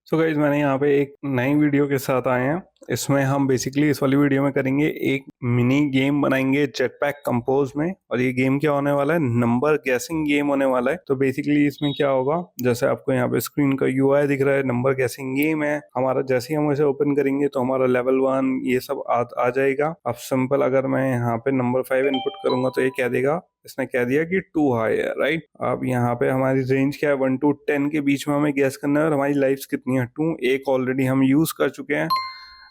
So guys मैंने यहाँ पे एक नई वीडियो के साथ आए हैं। इसमें हम बेसिकली इस वाली वीडियो में करेंगे एक मिनी गेम बनाएंगे जेटपैक कंपोज में। और ये गेम क्या होने वाला है, नंबर गैसिंग गेम होने वाला है। तो बेसिकली इसमें क्या होगा, जैसे आपको यहाँ पे स्क्रीन का यूआई दिख रहा है, नंबर गैसिंग गेम है हमारा। जैसे ही हम इसे ओपन करेंगे तो हमारा लेवल 1 ये सब आ जाएगा। अब सिंपल अगर मैं यहाँ पे नंबर 5 इनपुट करूंगा तो ये क्या देगा, इसने कह दिया कि 2 हाई है, राइट। अब यहाँ पे हमारी रेंज क्या है, 1 to 10 के बीच में हमें गैस करना है। और हमारी लाइफ्स कितनी है, 2। एक ऑलरेडी हम यूज कर चुके हैं।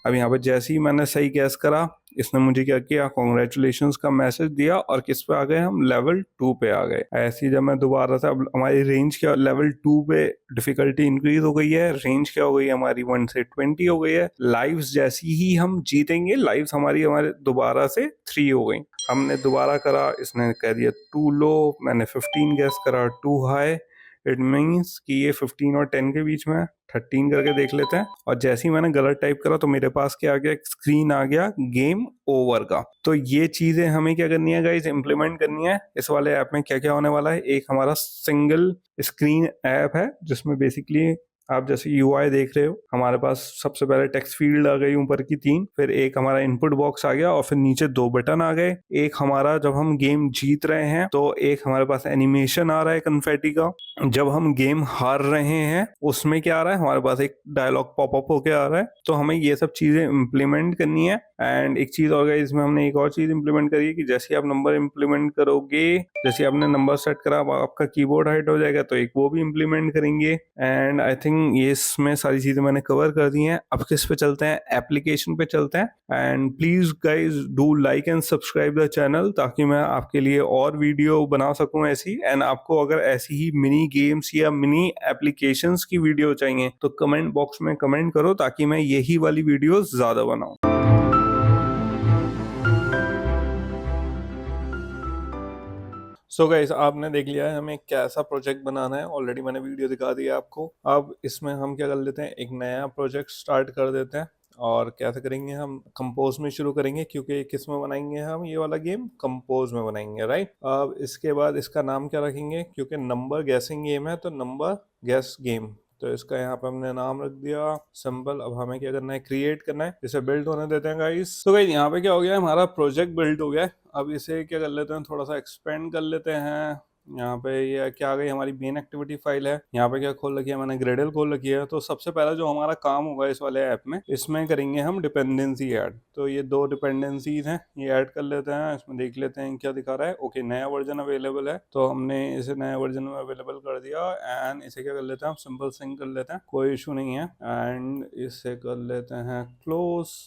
अब यहाँ पे जैसे ही मैंने सही गैस करा, इसने मुझे क्या किया, कॉन्ग्रेचुलेशंस का मैसेज दिया। और किस पे आ गए हम, लेवल 2 पे आ गए। ऐसे ही जब मैं दोबारा से, अब हमारी रेंज क्या, लेवल 2 पे डिफिकल्टी इंक्रीज हो गई है। रेंज क्या हो गई है हमारी, 1 से 20 हो गई है। लाइव्स जैसी ही हम जीतेंगे, लाइव्स हमारे दोबारा से 3 हो गई। हमने दोबारा करा, इसने कह दिया 2 लो। मैंने 15 गैस करा, 2 हाई। इट मीन्स कि ये 15 और 10 के बीच में है। 13 करके देख लेते हैं। और जैसे ही मैंने गलत टाइप करा तो मेरे पास क्या आ गया, एक स्क्रीन आ गया गेम ओवर का। तो ये चीजें हमें क्या करनी है गाइस, इंप्लीमेंट करनी है। इस वाले ऐप में क्या क्या होने वाला है, एक हमारा सिंगल स्क्रीन ऐप है जिसमें बेसिकली आप जैसे यूआई देख रहे हो, हमारे पास सबसे पहले टेक्स्ट फील्ड आ गई ऊपर की 3, फिर एक हमारा इनपुट बॉक्स आ गया, और फिर नीचे 2 बटन आ गए। एक हमारा जब हम गेम जीत रहे हैं तो एक हमारे पास एनिमेशन आ रहा है कन्फेटी का। जब हम गेम हार रहे हैं उसमें क्या आ रहा है, हमारे पास एक डायलॉग पॉपअप होके आ रहा है। तो हमें ये सब चीजें इम्प्लीमेंट करनी है। एंड एक चीज और, इसमें हमने एक और चीज इम्प्लीमेंट करी है कि जैसे आप नंबर इम्प्लीमेंट करोगे, जैसे आपने नंबर सेट करा, आपका कीबोर्ड हाइट हो जाएगा, तो एक वो भी इम्प्लीमेंट करेंगे। एंड आई थिंक ये इसमें सारी चीजें मैंने कवर कर दी हैं। अब किस पे चलते हैं, एप्लीकेशन पे चलते हैं। And please guys do like and subscribe the channel, ताकि मैं आपके लिए और वीडियो बना सकूं ऐसी। एंड आपको अगर ऐसी ही मिनी गेम्स या मिनी एप्लीकेशंस की वीडियो चाहिए तो कमेंट बॉक्स में कमेंट करो, ताकि मैं यही वाली वीडियो ज्यादा बनाऊं। सो गाइस, आपने देख लिया है हमें कैसा प्रोजेक्ट बनाना है। ऑलरेडी मैंने वीडियो दिखा दी है आपको। अब इसमें हम क्या कर लेते हैं, एक नया प्रोजेक्ट स्टार्ट कर देते हैं। और कैसे करेंगे, हम कंपोज में शुरू करेंगे, क्योंकि किस में बनाएंगे हम ये वाला गेम, कंपोज में बनाएंगे, राइट। अब इसके बाद इसका नाम क्या रखेंगे, क्योंकि नंबर गैसिंग गेम है तो नंबर गैस गेम। तो इसका यहाँ पे हमने नाम रख दिया सिंपल। अब हमें क्या करना है, क्रिएट करना है। इसे बिल्ड होने देते हैं गाइस। तो गाइस यहाँ पे क्या हो गया, हमारा प्रोजेक्ट बिल्ड हो गया है। अब इसे क्या कर लेते हैं, थोड़ा सा एक्सपेंड कर लेते हैं। यहाँ पे ये क्या आ गई, हमारी मेन एक्टिविटी फाइल है। यहाँ पे क्या खोल रखी है मैंने, ग्रेडल खोल रखी है। तो सबसे पहला जो हमारा काम होगा इस वाले ऐप में, इसमें करेंगे हम डिपेंडेंसी ऐड। तो ये 2 डिपेंडेंसीज हैं, ये ऐड कर लेते हैं। इसमें देख लेते हैं क्या दिखा रहा है। ओके, नया वर्जन अवेलेबल है, तो हमने इसे नया वर्जन में अवेलेबल कर दिया। एंड इसे क्या कर लेते हैं, हम सिंपल सिंक कर लेते हैं, कोई इशू नहीं है। एंड इसे कर लेते हैं क्लोज।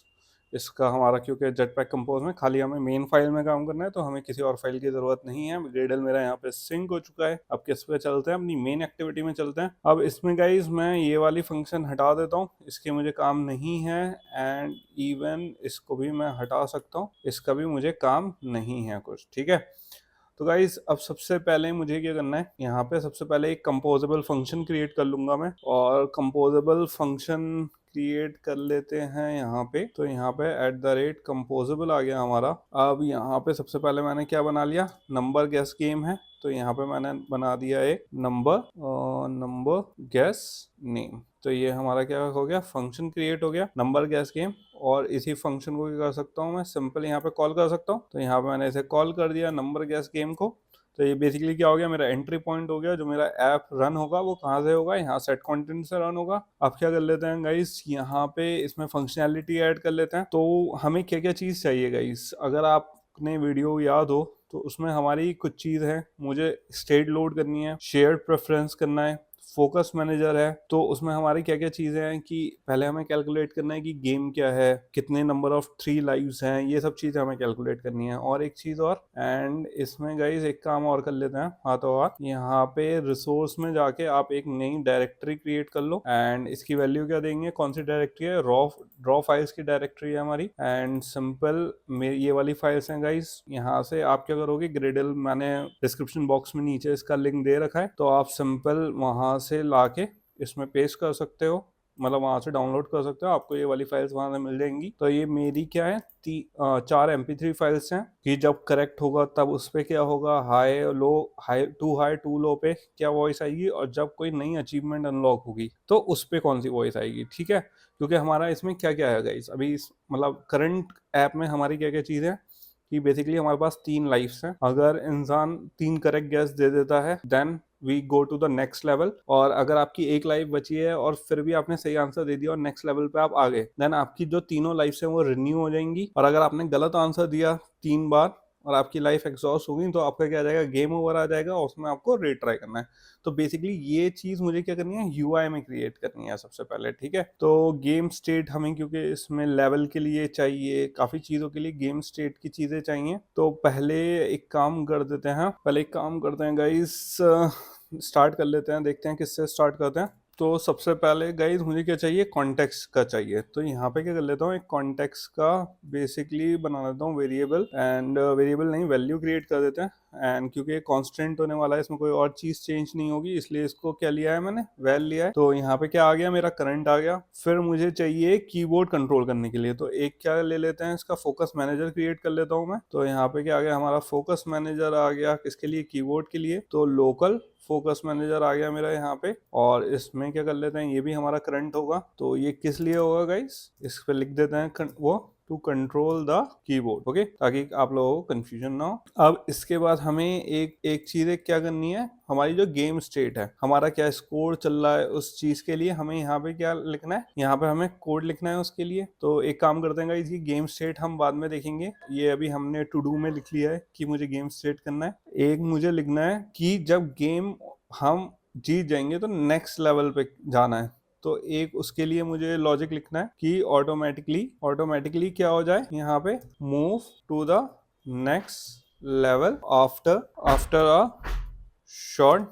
इसका हमारा, क्योंकि जेटपैक कंपोज में खाली हमें मेन फाइल में काम करना है, तो हमें किसी और फाइल की जरूरत नहीं है। ग्रेडल मेरा यहाँ पे सिंक हो चुका है। अब किस पे चलते हैं, अपनी मेन एक्टिविटी में चलते हैं। अब इसमें गाइज मैं ये वाली फंक्शन हटा देता हूँ, इसके मुझे काम नहीं है। एंड इवन इसको भी मैं हटा सकता हूँ, इसका भी मुझे काम नहीं है कुछ, ठीक है। तो गाइज अब सबसे पहले मुझे क्या करना है, यहाँ पे सबसे पहले एक कंपोजेबल फंक्शन क्रिएट कर लूंगा मैं। और कंपोजेबल फंक्शन क्रिएट कर लेते हैं यहाँ पे। तो यहाँ पे @composable आ गया हमारा। अब यहाँ पे सबसे पहले मैंने क्या बना लिया, नंबर गैस गेम है, तो यहाँ पे मैंने बना दिया एक नंबर गैस नेम। तो ये हमारा क्या हो गया, फंक्शन क्रिएट हो गया, नंबर गैस गेम। और इसी फंक्शन को क्या कर सकता हूँ मैं, सिंपल यहाँ पे कॉल कर सकता हूँ। तो यहाँ पे मैंने इसे कॉल कर दिया, नंबर गैस गेम को। तो ये बेसिकली क्या हो गया, मेरा एंट्री पॉइंट हो गया। जो मेरा ऐप रन होगा वो कहाँ से होगा, यहाँ सेट कंटेंट से रन होगा। अब क्या कर लेते हैं गाइस, यहाँ पे इसमें फंक्शनैलिटी ऐड कर लेते हैं। तो हमें क्या क्या चीज़ चाहिए गाइस, अगर आपने वीडियो याद हो तो उसमें हमारी कुछ चीज़ है। मुझे स्टेट लोड करनी है, शेयर्ड प्रेफरेंस करना है, फोकस मैनेजर है। तो उसमें हमारी क्या क्या चीज़ें हैं कि पहले हमें कैलकुलेट करना है कि गेम क्या है, कितने नंबर ऑफ 3 लाइव्स हैं, ये सब चीज़ें हमें कैलकुलेट करनी है। और एक चीज़ और, एंड इसमें गाइज एक काम और कर लेते हैं हाथों हाथ। यहाँ पे रिसोर्स में जाके आप एक नई डायरेक्टरी क्रिएट कर लो। एंड इसकी वैल्यू क्या देंगे, कौन सी डायरेक्टरी है, रॉ फाइल्स की डायरेक्टरी है हमारी। एंड सिंपल ये वाली फाइल्स हैं गाइज। यहाँ से आप क्या करोगे, ग्रेडल मैंने डिस्क्रिप्शन बॉक्स में नीचे इसका लिंक दे रखा है, तो आप सिंपल वहां से लाके इसमें पेस्ट कर सकते हो। मतलब वहाँ से डाउनलोड कर सकते हो, आपको ये वाली फाइल्स वहाँ से मिल जाएंगी। तो ये मेरी क्या है 4 MP3 फाइल्स हैं कि जब करेक्ट होगा तब उस पर क्या होगा, high low, high to low पे क्या वॉइस आएगी, और जब कोई नई अचीवमेंट अनलॉक होगी तो उस पर कौन सी वॉइस आएगी। ठीक है, क्योंकि हमारा इसमें क्या क्या है गाइस, अभी मतलब करंट ऐप में हमारी क्या क्या चीज़ है कि बेसिकली हमारे पास 3 लाइफ्स हैं। अगर इंसान 3 करेक्ट गैस दे देता है then we go to the next level, और अगर आपकी एक लाइफ बची है और फिर भी आपने सही आंसर दे दिया और नेक्स्ट लेवल पे आप आ गए, देन आपकी जो तीनों लाइफ है वो रिन्यू हो जाएंगी। और अगर आपने गलत आंसर दिया 3 बार और आपकी लाइफ एग्जॉस्ट होगी तो आपका क्या आ जाएगा, गेम ओवर आ जाएगा, और उसमें आपको रीट्राई करना है। तो बेसिकली ये चीज मुझे क्या करनी है, यूआई में क्रिएट करनी है सबसे पहले। ठीक है, तो गेम स्टेट हमें, क्योंकि इसमें लेवल के लिए चाहिए, काफी चीजों के लिए गेम स्टेट की चीजें चाहिए। तो पहले एक काम कर देते हैं, गाइस, स्टार्ट कर लेते हैं, देखते हैं किससे स्टार्ट करते हैं। तो सबसे पहले गाइज मुझे क्या चाहिए, कॉन्टेक्स्ट का चाहिए। तो यहाँ पे क्या कर लेता हूँ, एक कॉन्टेक्स्ट का बेसिकली बना देता हूँ वेरिएबल, एंड वेरिएबल नहीं, वैल्यू क्रिएट कर देते हैं। एंड क्योंकि ये कांस्टेंट होने वाला है, इसमें कोई और चीज चेंज नहीं होगी, इसलिए इसको क्या लिया है मैंने, वैल लिया है। तो यहाँ पे क्या आ गया, मेरा करंट आ गया। फिर मुझे चाहिए कीबोर्ड कंट्रोल करने के लिए, तो एक क्या ले लेते हैं, इसका फोकस मैनेजर क्रिएट कर लेता हूँ मैं। तो यहाँ पे क्या आ गया, हमारा फोकस मैनेजर आ गया, किसके लिए, कीबोर्ड के लिए। तो लोकल फोकस मैनेजर आ गया मेरा यहाँ पे, और इसमें क्या कर लेते हैं, ये भी हमारा करंट होगा। तो ये किस लिए होगा गाइस, इस पे लिख देते हैं वो to control the keyboard, okay, ताकि आप लोगों को कंफ्यूजन ना हो। अब इसके बाद हमें एक एक चीज क्या करनी है, हमारी जो गेम स्टेट है, हमारा क्या स्कोर चल रहा है, उस चीज के लिए हमें यहाँ पे क्या लिखना है, यहाँ पे हमें कोड लिखना है उसके लिए। तो एक काम करते हैं गाइस, ये गेम स्टेट हम बाद में देखेंगे, ये अभी हमने टू डू में लिख लिया है कि मुझे गेम स्टेट करना है। एक मुझे लिखना है कि जब गेम हम जीत जाएंगे तो नेक्स्ट लेवल पे जाना है। तो एक उसके लिए मुझे लॉजिक लिखना है कि ऑटोमेटिकली क्या हो जाए, यहाँ पे move to the next level after a short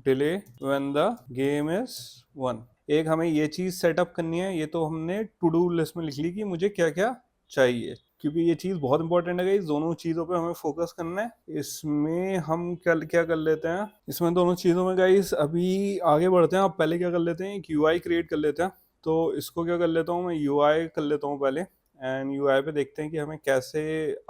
delay when the game is won. एक हमें ये चीज सेटअप करनी है, ये तो हमने टू डू लिस्ट में लिख ली कि मुझे क्या क्या चाहिए, क्योंकि ये चीज बहुत इंपॉर्टेंट है गाइस, दोनों चीजों पे हमें फोकस करना है। इसमें हम क्या क्या कर लेते हैं, इसमें दोनों चीजों में गाइस अभी आगे बढ़ते हैं। आप पहले क्या कर लेते हैं, एक यूआई क्रिएट कर लेते हैं। तो इसको क्या कर लेता हूँ मैं, यूआई कर लेता हूँ पहले, एंड यूआई पे देखते हैं कि हमें कैसे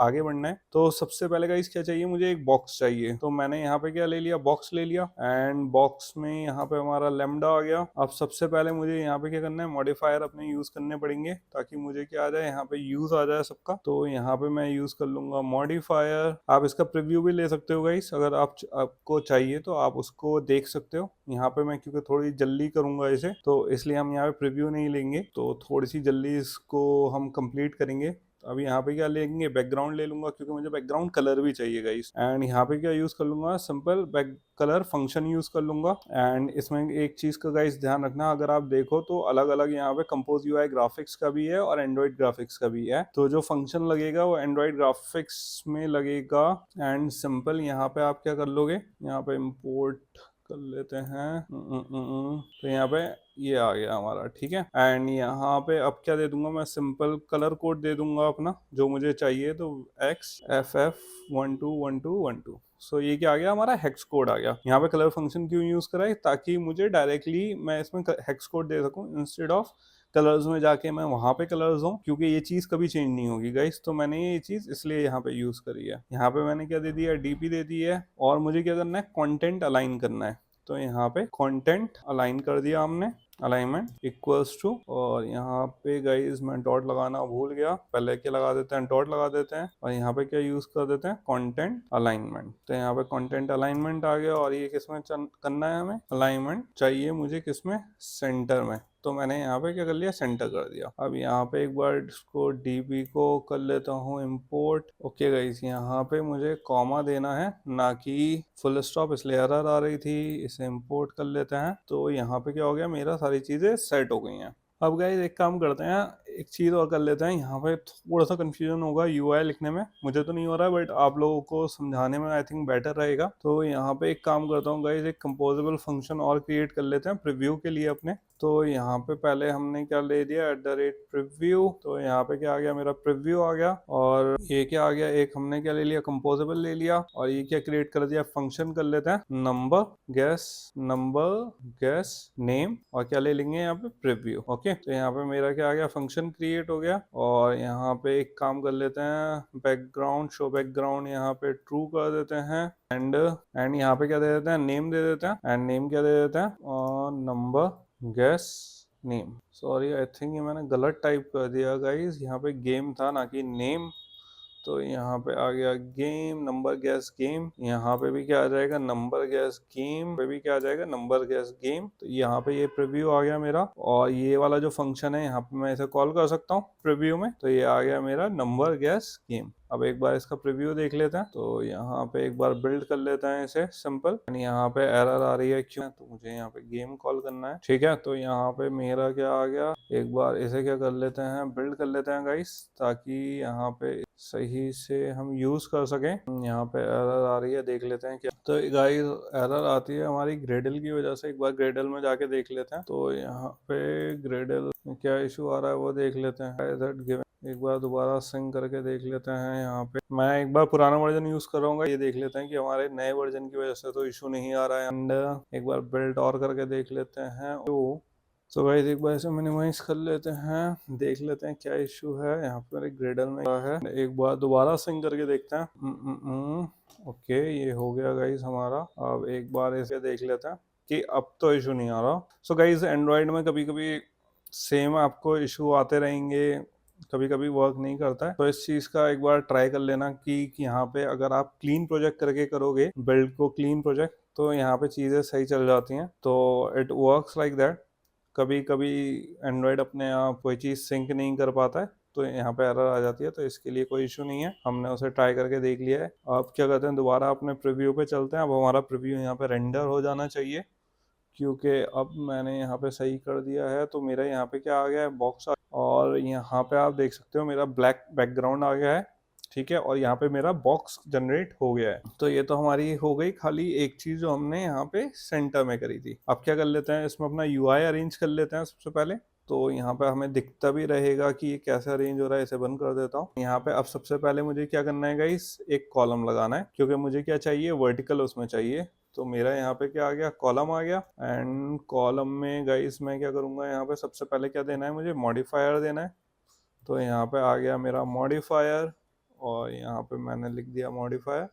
आगे बढ़ना है। तो सबसे पहले गाइस क्या चाहिए, मुझे एक बॉक्स चाहिए। तो मैंने यहाँ पे क्या ले लिया, बॉक्स ले लिया, एंड बॉक्स में यहाँ पे हमारा लैम्डा आ गया। अब सबसे पहले मुझे यहाँ पे क्या करना है, मॉडिफायर अपने यूज करने पड़ेंगे ताकि मुझे क्या आ जाए, यहाँ पे यूज आ जाए सबका। तो यहाँ पे मैं यूज कर लूंगा मॉडिफायर। आप इसका प्रीव्यू भी ले सकते हो गाइस, अगर आपको चाहिए तो आप उसको देख सकते हो। यहाँ पे मैं क्योंकि थोड़ी जल्दी करूंगा इसे, तो इसलिए हम यहाँ पे प्रीव्यू नहीं लेंगे, तो थोड़ी सी जल्दी इसको हम कंप्लीट करेंगे। अभी यहाँ पे क्या लेंगे, बैकग्राउंड ले लूंगा, क्योंकि मुझे बैकग्राउंड कलर भी चाहिए गाइस। एंड यहाँ पे क्या यूज कर लूंगा, simple back colour function use कर लूंगा। एंड इसमें एक चीज का गाइस ध्यान रखना, अगर आप देखो तो अलग अलग यहाँ पे कंपोज यूआई ग्राफिक्स का भी है और एंड्रॉइड ग्राफिक्स का भी है। तो जो फंक्शन लगेगा वो एंड्रॉइड ग्राफिक्स में लगेगा। एंड सिंपल यहाँ पे आप क्या कर लोगे, यहाँ पे इम्पोर्ट कर लेते हैं। तो यहाँ पे ये आ गया हमारा, ठीक है। एंड यहाँ पे अब क्या दे दूंगा, मैं सिंपल कलर कोड दे दूंगा अपना जो मुझे चाहिए। तो XFF121212। सो ये क्या आ गया, हमारा हेक्स कोड आ गया। यहाँ पे कलर फंक्शन क्यों यूज करा है, ताकि मुझे डायरेक्टली मैं इसमें हेक्स कोड दे सकूं इंस्टेड ऑफ कलर्स में जाके मैं वहां पे कलर्स हूँ, क्योंकि ये चीज कभी चेंज नहीं होगी गाइस। तो मैंने ये चीज इसलिए यहाँ पे यूज करी है। यहाँ पे मैंने क्या दे दिया, डीपी दे दी है, और मुझे क्या करना है, कंटेंट अलाइन करना है। तो यहाँ पे कंटेंट अलाइन कर दिया हमने, अलाइनमेंट इक्वल्स टू, और यहाँ पे गाइस मैं डॉट लगाना भूल गया, पहले क्या लगा देते हैं, डॉट लगा देते हैं, और यहाँ पे क्या यूज कर देते हैं, कंटेंट अलाइनमेंट। तो यहाँ पे कंटेंट अलाइनमेंट आ गया, और ये किसमें करना है, हमें अलाइनमेंट चाहिए मुझे किसमें, सेंटर में। तो मैंने यहाँ पे क्या कर लिया, सेंटर कर दिया। अब यहाँ पे एक बार इसको डीबी को कर लेता हूँ इंपोर्ट। ओके गाइस, यहाँ पे मुझे कॉमा देना है, ना कि फुल स्टॉप, इसलिए एरर आ रही थी। इसे इंपोर्ट कर लेते हैं। तो यहाँ पे क्या हो गया, मेरा सारी चीजें सेट हो गई हैं। अब गाइस एक काम करते हैं, एक चीज़ और कर लेते हैं। यहाँ पे थोड़ा सा कंफ्यूजन होगा यूआई लिखने में, मुझे तो नहीं हो रहा है बट आप लोगों को समझाने में आई थिंक बेटर रहेगा। तो यहाँ पे एक काम करता हूँ गाइस, एक कंपोजेबल फंक्शन और क्रिएट कर लेते हैं प्रीव्यू के लिए अपने। तो यहाँ पे पहले हमने क्या ले दिया, @प्रीव्यू। तो यहाँ पे क्या आ गया, मेरा प्रीव्यू आ गया। और ये क्या आ गया, एक हमने क्या ले लिया, कंपोजेबल ले लिया। और ये क्या क्रिएट कर दिया, फंक्शन कर लेते हैं, नंबर गैस नेम, और क्या ले लेंगे यहाँ पे, प्रीव्यू। ओके, तो यहाँ पे मेरा क्या आ गया, फंक्शन क्रिएट हो गया। और यहाँ पे एक काम कर लेते हैं, बैकग्राउंड शो बैकग्राउंड यहाँ पे ट्रू कर देते हैं। एंड यहाँ पे क्या दे देते हैं, नेम दे देते हैं। एंड नेम क्या दे देते हैं, और number gas name. Sorry I think ये मैंने गलत टाइप कर दिया गाइस, यहाँ पे गेम था ना कि नेम। तो यहाँ पे आ गया गेम, नंबर गैस गेम। यहाँ पे भी क्या आ जाएगा, नंबर गैस गेम पे भी क्या आ जाएगा, नंबर गैस गेम। तो यहाँ पे ये प्रीव्यू आ गया मेरा। और ये वाला जो फंक्शन है यहाँ पे मैं इसे कॉल कर सकता हूँ प्रीव्यू में। तो ये आ गया मेरा नंबर गैस गेम। अब एक बार इसका प्रीव्यू देख लेते हैं। तो यहाँ पे एक बार बिल्ड कर लेते हैं इसे सिंपल। यहाँ पे एरर आ रही है क्यों, तो मुझे यहाँ पे गेम कॉल करना है, ठीक है। तो यहाँ पे मेरा क्या आ गया, एक बार इसे क्या कर लेते हैं, बिल्ड कर लेते हैं गाइस, ताकि यहाँ पे सही से हम यूज कर सकें। यहाँ पे एरर आ रही है, देख लेते हैं क्या। तो गाइस एरर आती है हमारी ग्रेडल की वजह से, एक बार ग्रेडल में जाके देख लेते हैं। तो यहाँ पे ग्रेडल में क्या इशू आ रहा है वो देख लेते हैं। एक बार दोबारा सिंक करके देख लेते हैं। यहाँ पे मैं एक बार पुराना वर्जन यूज कर रहा हूँ, ये देख लेते हैं कि हमारे नए वर्जन की वजह से तो इशू नहीं आ रहा है। एंड एक बार बिल्ड और करके देख लेते हैं। तो गाइस एक बार इसे मिनिमाइज कर लेते हैं, देख लेते हैं क्या इशू है। यहाँ पे मेरे ग्रेडल में क्या है, एक बार दोबारा सिंक करके देखते हैं। ओके ये हो गया गाइस हमारा। अब एक बार इसे देख लेते हैं कि अब तो इशू नहीं आ रहा। सो गाइस एंड्रॉयड में कभी कभी सेम आपको इशू आते रहेंगे, कभी कभी वर्क नहीं करता है। तो इस चीज का एक बार ट्राई कर लेना कि यहाँ पे अगर आप क्लीन प्रोजेक्ट करके करोगे बिल्ड को, क्लीन प्रोजेक्ट, तो यहाँ पे चीजें सही चल जाती हैं। तो इट वर्क्स लाइक दैट। कभी कभी एंड्रॉयड अपने आप कोई चीज़ सिंक नहीं कर पाता है, तो यहाँ पे एरर आ जाती है। तो इसके लिए कोई इशू नहीं है, हमने उसे ट्राई करके देख लिया है। अब क्या करते हैं, दोबारा अपने प्रीव्यू पे चलते हैं। अब हमारा प्रीव्यू यहाँ पे रेंडर हो जाना चाहिए, क्योंकि अब मैंने यहाँ पे सही कर दिया है। तो मेरा यहाँ पे क्या आ गया है, बॉक्स। और यहाँ पे आप देख सकते हो मेरा ब्लैक बैकग्राउंड आ गया है, ठीक है। और यहाँ पे मेरा बॉक्स जनरेट हो गया है। तो ये तो हमारी हो गई खाली एक चीज जो हमने यहाँ पे सेंटर में करी थी। अब क्या कर लेते हैं, इसमें अपना यूआई अरेंज कर लेते हैं सबसे पहले। तो यहाँ पे हमें दिखता भी रहेगा कि ये कैसे अरेंज हो रहा है। इसे बंद कर देता हूँ। यहाँ पे अब सबसे पहले मुझे क्या करना है गाइस, एक कॉलम लगाना है, क्योंकि मुझे क्या चाहिए, वर्टिकल उसमें चाहिए। तो मेरा यहाँ पे क्या आ गया, कॉलम आ गया। एंड कॉलम में गाइस मैं क्या करूँगा, यहाँ पे सबसे पहले क्या देना है, मुझे मॉडिफायर देना है। तो यहाँ पे आ गया मेरा मॉडिफायर, और यहाँ पे मैंने लिख दिया मॉडिफायर।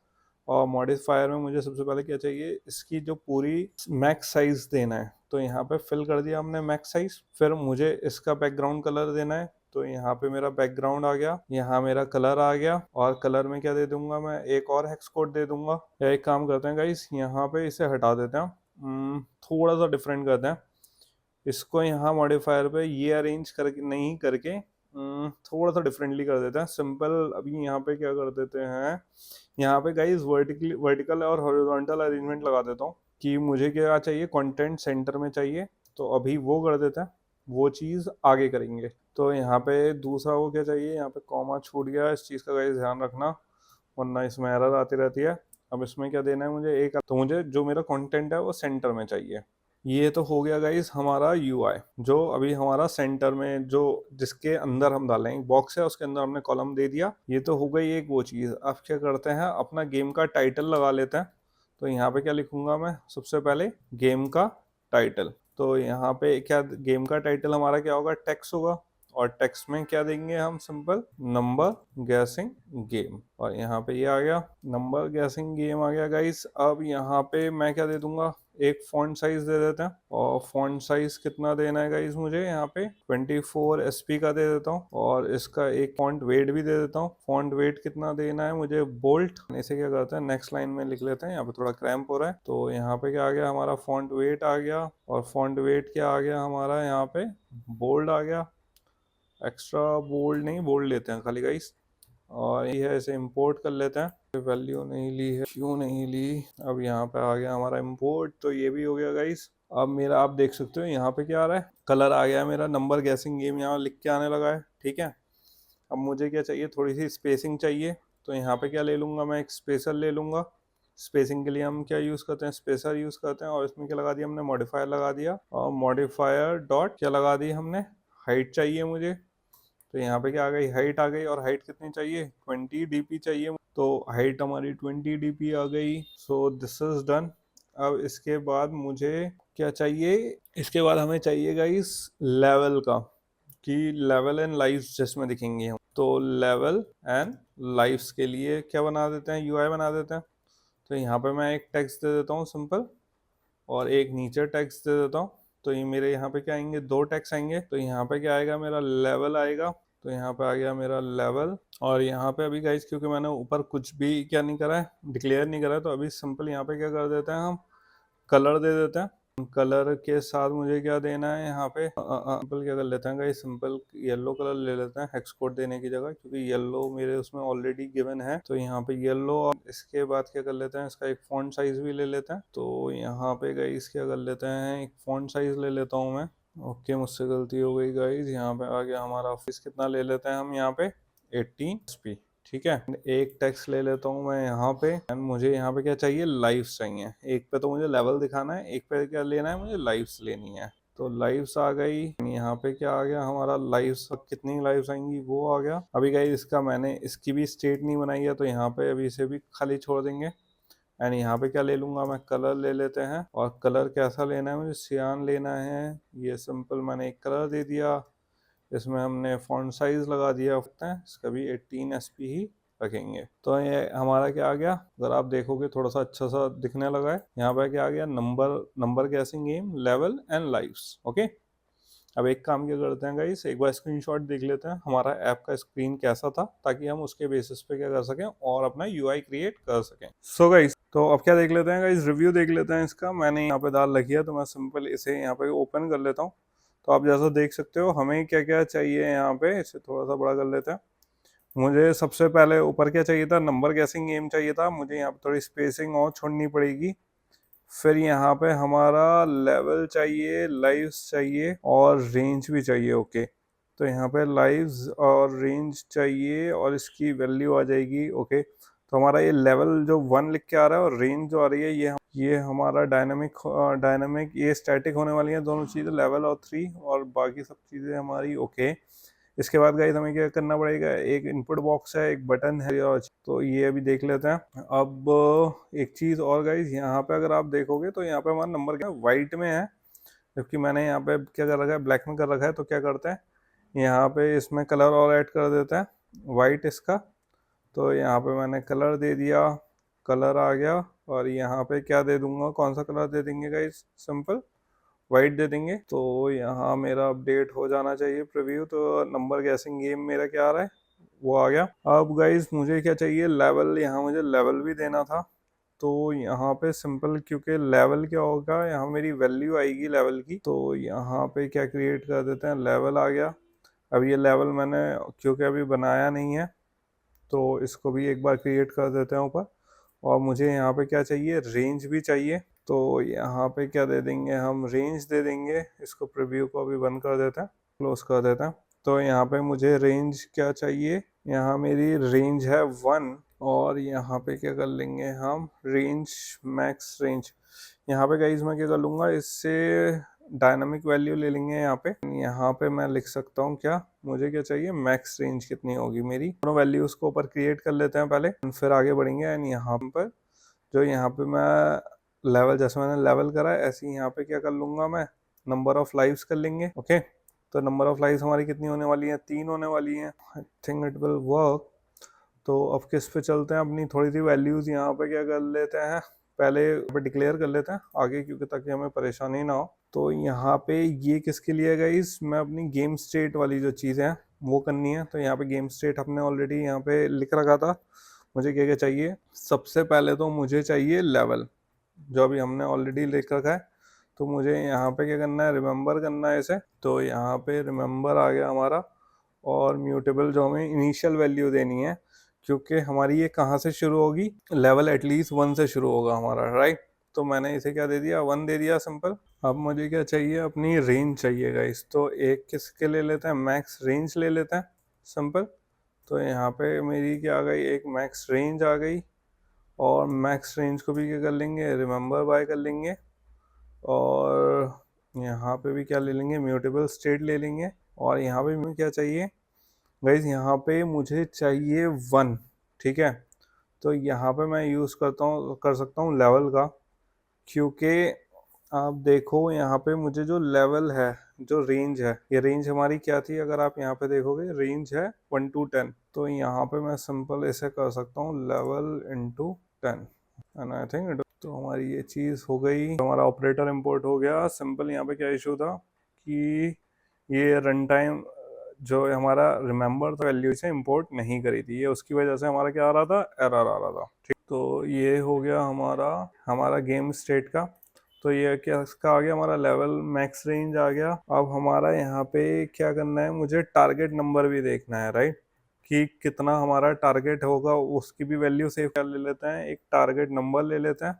और मॉडिफायर में मुझे सबसे पहले क्या चाहिए, इसकी जो पूरी मैक्स साइज देना है। तो यहाँ पे फिल कर दिया हमने मैक्स साइज। फिर मुझे इसका बैकग्राउंड कलर देना है। तो यहाँ पे मेरा बैकग्राउंड आ गया, यहाँ मेरा कलर आ गया। और कलर में क्या दे दूंगा, मैं एक और हेक्स कोड दे दूंगा। या एक काम करते हैं गाइस, यहाँ पे इसे हटा देते हैं, थोड़ा सा डिफरेंट करते हैं इसको। यहाँ मॉडिफायर पे ये अरेंज करके नहीं करके थोड़ा सा डिफरेंटली कर देते हैं, सिंपल। अभी यहाँ पे क्या कर देते हैं, यहाँ पे गाइस वर्टिकल और हॉरिजॉन्टल अरेंजमेंट लगा देता हूँ कि मुझे क्या चाहिए, कंटेंट सेंटर में चाहिए। तो अभी वो कर देते हैं, वो चीज़ आगे करेंगे। तो यहाँ पे दूसरा वो क्या चाहिए, यहाँ पे कॉमा छूट गया, इस चीज़ का गाइस ध्यान रखना, वरना इसमें एरर आती रहती है। अब इसमें क्या देना है मुझे, एक तो मुझे जो मेरा कंटेंट है वो सेंटर में चाहिए। ये तो हो गया गाइस हमारा यूआई, जो अभी हमारा सेंटर में, जो जिसके अंदर हम डालेंगे, बॉक्स है उसके अंदर हमने कॉलम दे दिया। ये तो हो गई एक वो चीज़। अब क्या करते हैं, अपना गेम का टाइटल लगा लेते हैं। तो यहाँ पे क्या लिखूंगा मैं, सबसे पहले गेम का टाइटल। तो यहाँ पे क्या, गेम का टाइटल हमारा क्या होगा, टेक्स्ट होगा। और टेक्स्ट में क्या देंगे हम, सिंपल नंबर गैसिंग गेम। और यहाँ पे ये आ गया, नंबर गैसिंग गेम आ गया गाइस। अब यहाँ पे मैं क्या दे दूंगा, एक फॉन्ट साइज दे देते हैं। और फॉन्ट साइज कितना देना है गाइस, मुझे यहाँ पे 24 SP का दे देता हूँ। और इसका एक फॉन्ट वेट भी दे देता हूँ। फॉन्ट वेट कितना देना है मुझे, बोल्ट। इसे क्या करते हैं, नेक्स्ट लाइन में लिख लेते हैं, यहाँ पे थोड़ा क्रैम्प हो रहा है। तो यहाँ पे क्या आ गया, हमारा फॉन्ट वेट आ गया। और फॉन्ट वेट क्या आ गया हमारा, यहाँ पे बोल्ड आ गया। एक्स्ट्रा बोल्ड नहीं, बोल्ड लेते हैं खाली गाइस। और ये है, इसे इंपोर्ट कर लेते हैं। वैल्यू नहीं ली है, क्यों नहीं ली। अब यहाँ पे आ गया हमारा इंपोर्ट, तो ये भी हो गया गाइस। अब मेरा आप देख सकते हो यहाँ पे क्या आ रहा है, कलर आ गया मेरा, नंबर गैसिंग गेम यहाँ लिख के आने लगा है। ठीक है, अब मुझे क्या चाहिए, थोड़ी सी स्पेसिंग चाहिए, तो यहाँ पे क्या ले लूँगा मैं, एक स्पेसर ले लूँगा। स्पेसिंग के लिए हम क्या यूज़ करते हैं, स्पेसर यूज़ करते हैं। और इसमें क्या लगा दिया हमने, मॉडिफायर लगा दिया, और मॉडिफायर डॉट क्या लगा दी हमने, हाइट चाहिए मुझे। तो यहाँ पे क्या आ गई, हाइट आ गई। और हाइट कितनी चाहिए, 20 dp चाहिए, तो हाइट हमारी 20 dp आ गई। So this is done. अब इसके बाद मुझे क्या चाहिए, इसके बाद हमें चाहिएगा इस लेवल का, कि लेवल एंड लाइव्स जिसमें दिखेंगे हम। तो लेवल एंड लाइव्स के लिए क्या बना देते हैं, यूआई बना देते हैं। तो यहाँ पे मैं एक टेक्स्ट दे देता हूँ सिंपल, और एक नीचे टेक्स्ट दे देता हूँ। तो ये मेरे यहाँ पे क्या आएंगे, दो टेक्स्ट आएंगे। तो यहाँ पे क्या आएगा, मेरा लेवल आएगा। तो यहाँ पे आ गया मेरा लेवल। और यहाँ पे अभी गाइस क्योंकि मैंने ऊपर कुछ भी क्या नहीं करा है, डिक्लेयर नहीं करा है, तो अभी सिंपल यहाँ पे क्या कर देते हैं हम, कलर दे देते हैं। कलर के साथ मुझे क्या देना है यहाँ पे, सिंपल क्या कर लेते हैं गाइस, सिंपल येलो कलर ले लेते हैं हेक्स कोड देने की जगह, क्योंकि येलो मेरे उसमें ऑलरेडी गिवन है। तो यहाँ पे येलो, और इसके बाद क्या कर लेते हैं, इसका एक फॉन्ट साइज भी ले लेते हैं। तो यहाँ पे गाइस क्या कर लेते हैं, एक फॉन्ट साइज ले लेता हूँ मैं। ओके, मुझसे गलती हो गई गाइस, यहाँ पे आ गया हमारा ऑफिस, कितना ले लेते हैं हम यहाँ पे, 18 SP। ठीक है, एक टेक्स्ट ले लेता हूँ मैं यहाँ पे, एंड मुझे यहाँ पे क्या चाहिए, लाइव्स चाहिए। एक पे तो मुझे लेवल दिखाना है, एक पे क्या लेना है, मुझे लाइव्स लेनी है। तो लाइव्स आ गई, यहाँ पे क्या आ गया हमारा, लाइव्स, कितनी लाइव्स आएंगी वो आ गया। अभी गाइस इसका मैंने इसकी भी स्टेट नहीं बनाई है, तो यहाँ पे अभी इसे भी खाली छोड़ देंगे। एंड यहाँ पे क्या ले लूंगा मैं, कलर ले लेते हैं। और कलर कैसा लेना है, मुझे सियान लेना है। ये सिंपल मैंने एक कलर दे दिया, इसमें हमने फॉन्ट साइज लगा दिया, इसका भी 18 SP ही रखेंगे। तो ये हमारा क्या आ गया, अगर आप देखोगे थोड़ा सा अच्छा सा दिखने लगा है। यहाँ पे क्या आ गया, number guessing game, level and lives. Okay, अब एक काम क्या करते हैं गाइस, एक बार स्क्रीनशॉट देख लेते हैं हमारा ऐप का स्क्रीन कैसा था, ताकि हम उसके बेसिस पे क्या कर सकें और अपना यूआई क्रिएट कर सकें। सो गाइस, तो अब क्या देख लेते हैं गाइस, रिव्यू देख लेते हैं इसका। मैंने यहाँ पे डाल रखी है, तो मैं सिंपल इसे यहाँ पे ओपन कर लेता हूँ। तो आप जैसा देख सकते हो, हमें क्या क्या चाहिए यहाँ पे, इसे थोड़ा सा बड़ा कर लेते हैं। मुझे सबसे पहले ऊपर क्या चाहिए था, नंबर गैसिंग गेम चाहिए था। मुझे यहाँ पे थोड़ी स्पेसिंग और छोड़नी पड़ेगी। फिर यहाँ पे हमारा लेवल चाहिए, लाइव्स चाहिए, और रेंज भी चाहिए। ओके, तो यहाँ पे लाइव्स और रेंज चाहिए, और इसकी वैल्यू आ जाएगी। ओके, तो हमारा ये लेवल जो 1 लिख के आ रहा है, और रेंज जो आ रही है, ये हमारा डायनामिक ये स्टैटिक होने वाली है दोनों चीज़ें, लेवल और 3, और बाकी सब चीज़ें हमारी ओके। इसके बाद गाइस हमें क्या करना पड़ेगा, एक इनपुट बॉक्स है, एक बटन है, और तो ये अभी देख लेते हैं। अब एक चीज़ और गाइस, यहाँ पे अगर आप देखोगे तो यहाँ पे हमारा नंबर क्या वाइट में है, जबकि मैंने यहाँ पे क्या कर रखा है, ब्लैक में कर रखा है। तो क्या करते हैं, यहाँ पे इसमें कलर और ऐड कर देते हैं, वाइट इसका। तो यहाँ पे मैंने कलर दे दिया, कलर आ गया। और यहाँ पे क्या दे दूंगा, कौन सा कलर दे देंगे गाइस, सिंपल वाइट दे देंगे। तो यहाँ मेरा अपडेट हो जाना चाहिए प्रीव्यू। तो नंबर गैसिंग गेम मेरा क्या आ रहा है, वो आ गया। अब गाइस मुझे क्या चाहिए, लेवल, यहाँ मुझे लेवल भी देना था। तो यहाँ पे सिंपल, क्योंकि लेवल क्या होगा, यहाँ मेरी वैल्यू आएगी लेवल की। तो यहाँ पे क्या क्रिएट कर देते हैं, लेवल आ गया। अब ये लेवल मैंने क्योंकि अभी बनाया नहीं है, तो इसको भी एक बार क्रिएट कर देते हैं ऊपर। और मुझे यहाँ पे क्या चाहिए, रेंज भी चाहिए। तो यहाँ पे क्या दे देंगे हम, रेंज दे देंगे। इसको प्रीव्यू को अभी बंद कर देते हैं, क्लोज कर देते हैं। तो यहाँ पे मुझे रेंज क्या चाहिए, यहाँ मेरी रेंज है 1। और यहाँ पे क्या कर लेंगे हम, रेंज, मैक्स रेंज। यहाँ पे गाइस मैं क्या कर लूँगा, इससे डायनामिक वैल्यू ले लेंगे। यहाँ पे मैं लिख सकता हूँ क्या, मुझे क्या चाहिए, मैक्स रेंज कितनी होगी मेरी। दोनों वैल्यूज को ऊपर क्रिएट कर लेते हैं पहले, फिर आगे बढ़ेंगे। एंड यहाँ पर जो यहाँ पे मैं लेवल, जैसे मैंने लेवल करा है, ऐसे ही यहाँ पे क्या कर लूँगा मैं, नंबर ऑफ लाइव्स कर लेंगे। ओके, तो नंबर ऑफ लाइव्स हमारी कितनी होने वाली है, 3 होने वाली है। I think it will work. तो अब किस पे चलते हैं, अपनी थोड़ी सी वैल्यूज यहाँ पे क्या कर लेते हैं, पहले पे डिक्लेयर कर लेते हैं आगे, क्योंकि ताकि हमें परेशानी ना हो। तो यहाँ पे ये किसके लिए गाइस, मैं अपनी गेम स्टेट वाली जो चीज़ है वो करनी है। तो यहाँ पे गेम स्टेट हमने ऑलरेडी यहाँ पे लिख रखा था। मुझे क्या क्या चाहिए, सबसे पहले तो मुझे चाहिए लेवल, जो अभी हमने ऑलरेडी लिख रखा है। तो मुझे यहाँ पे क्या करना है, रिमेंबर करना है इसे। तो यहाँ पे रिमेंबर आ गया हमारा। और म्यूटेबल जो हमें इनिशियल वैल्यू देनी है, क्योंकि हमारी ये कहाँ से शुरू होगी, लेवल एटलीस्ट 1 से शुरू होगा हमारा, राइट। तो मैंने इसे क्या दे दिया, 1 दे दिया सिंपल। अब मुझे क्या चाहिए, अपनी रेंज चाहिए गाइस। तो एक किसके ले लेते हैं, मैक्स रेंज ले लेते हैं सिंपल। तो यहाँ पे मेरी क्या आ गई, एक मैक्स रेंज आ गई। और मैक्स रेंज को भी क्या कर लेंगे, रिमेंबर बाय कर लेंगे। और यहाँ पे भी क्या ले लेंगे, म्यूटेबल स्टेट ले लेंगे। और यहाँ पे मुझे क्या चाहिए गाइज, यहाँ पे मुझे चाहिए 1, ठीक है। तो यहाँ पे मैं यूज़ कर सकता हूँ लेवल का, क्योंकि आप देखो यहाँ पे मुझे जो लेवल है, जो रेंज है, ये रेंज हमारी क्या थी, अगर आप यहाँ पे देखोगे रेंज है 1 to 10। तो यहाँ पे मैं सिंपल ऐसे कर सकता हूँ level into 10 and I think तो हमारी ये चीज़ हो गई। हमारा ऑपरेटर इंपोर्ट हो गया सिंपल। यहाँ पे क्या इशू था कि ये रन टाइम जो हमारा रिमेंबर था वैल्यू से इंपोर्ट नहीं करी थी, ये उसकी वजह से हमारा क्या आ रहा था, एरर आ रहा था, ठीक। तो ये हो गया हमारा गेम स्टेट का। तो ये क्या इसका आ गया, हमारा लेवल मैक्स रेंज आ गया। अब हमारा यहाँ पे क्या करना है, मुझे टारगेट नंबर भी देखना है, राइट, कि कितना हमारा टारगेट होगा, उसकी भी वैल्यू सेव कर ले लेते हैं। एक टारगेट नंबर ले लेते हैं,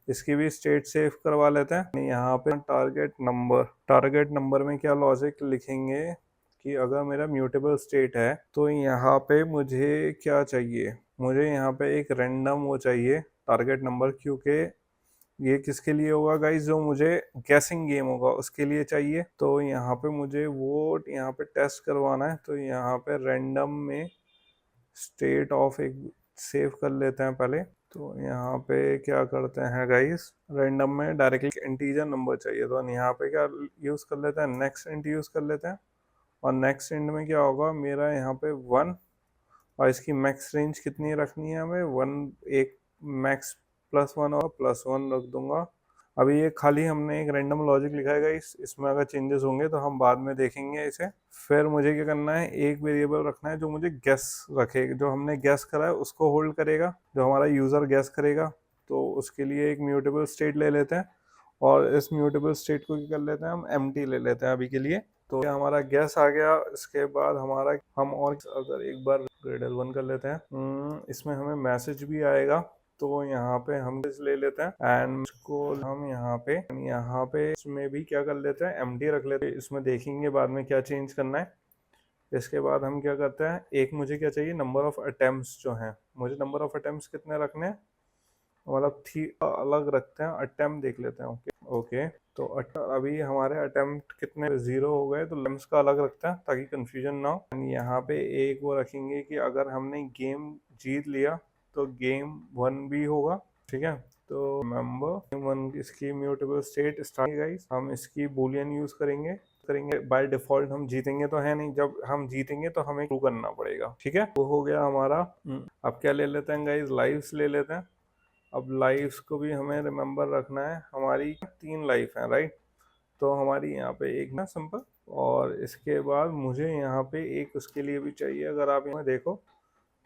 इसकी भी स्टेट सेव करवा लेते हैं। यहाँ पे टारगेट नंबर में क्या लॉजिक लिखेंगे कि अगर मेरा म्यूटेबल स्टेट है तो यहाँ पे मुझे क्या चाहिए, मुझे यहाँ पे एक रैंडम वो चाहिए टारगेट नंबर, क्योंकि ये किसके लिए होगा गाइस, जो मुझे गैसिंग गेम होगा उसके लिए चाहिए। तो यहाँ पे मुझे वो यहाँ पे टेस्ट करवाना है। तो यहाँ पे रैंडम में स्टेट ऑफ एक सेव कर लेते हैं पहले। तो यहाँ पे क्या करते हैं गाइस, रैंडम में डायरेक्टली इंटीजर नंबर चाहिए, तो यहाँ पे क्या यूज़ कर लेते हैं, नेक्स्ट इंट यूज़ कर लेते हैं। और नेक्स्ट इंट में क्या होगा, मेरा यहाँ पे 1, और इसकी मैक्स रेंज कितनी रखनी है हमें, 1, एक मैक्स +1 और +1 रख दूंगा। अभी ये खाली हमने एक रैंडम लॉजिक लिखा है इसमें अगर चेंजेस होंगे तो हम बाद में देखेंगे इसे। फिर मुझे क्या करना है, एक वेरिएबल रखना है जो मुझे गैस रखे, जो हमने गैस करा है उसको होल्ड करेगा, जो हमारा यूज़र गैस करेगा। तो उसके लिए एक म्यूटेबल स्टेट ले लेते हैं, और इस म्यूटेबल स्टेट को क्या कर लेते हैं, हम एम्प्टी ले लेते हैं अभी के लिए। तो ये हमारा गैस आ गया। इसके बाद हमारा हम और अगर एक बार ग्रेडर 1 कर लेते हैं, इसमें हमें मैसेज भी आएगा। तो यहाँ पे हम ले लेते हैं एंड इसको हम यहाँ पे इसमें भी क्या कर लेते हैं, एम्प्टी रख लेते हैं। इसमें देखेंगे बाद में क्या चेंज करना है। इसके बाद हम क्या करते हैं, एक मुझे क्या चाहिए, नंबर ऑफ अटेम्प्ट्स जो हैं, मुझे नंबर ऑफ अटेम्प्ट्स कितने रखने हैं, मतलब थी अलग रखते हैं, अटेम्प्ट देख लेते हैं। ओके ओके, तो अभी हमारे अटेम्प्ट कितने 0 हो गए, तो लेम्स का अलग रखते हैं ताकि कंफ्यूजन ना हो। यहाँ पे एक वो रखेंगे कि अगर हमने गेम जीत लिया तो गेम 1 भी होगा, ठीक है। तो रिमेंबर गेम 1 इसकी म्यूटेबल स्टेट स्टार्ट गाइस, हम इसकी बूलियन यूज करेंगे बाय डिफॉल्ट। हम जीतेंगे तो है नहीं, जब हम जीतेंगे तो हमें ट्रू करना पड़ेगा, ठीक है। वो हो गया हमारा। अब क्या ले लेते हैं गाइस, लाइव्स ले लेते हैं। अब लाइफ्स को भी हमें रिमेंबर रखना है, हमारी 3 लाइफ है, राइट। तो हमारी यहाँ पे एक ना सिंपल, और इसके बाद मुझे यहाँ पे एक उसके लिए भी चाहिए। अगर आप यहाँ देखो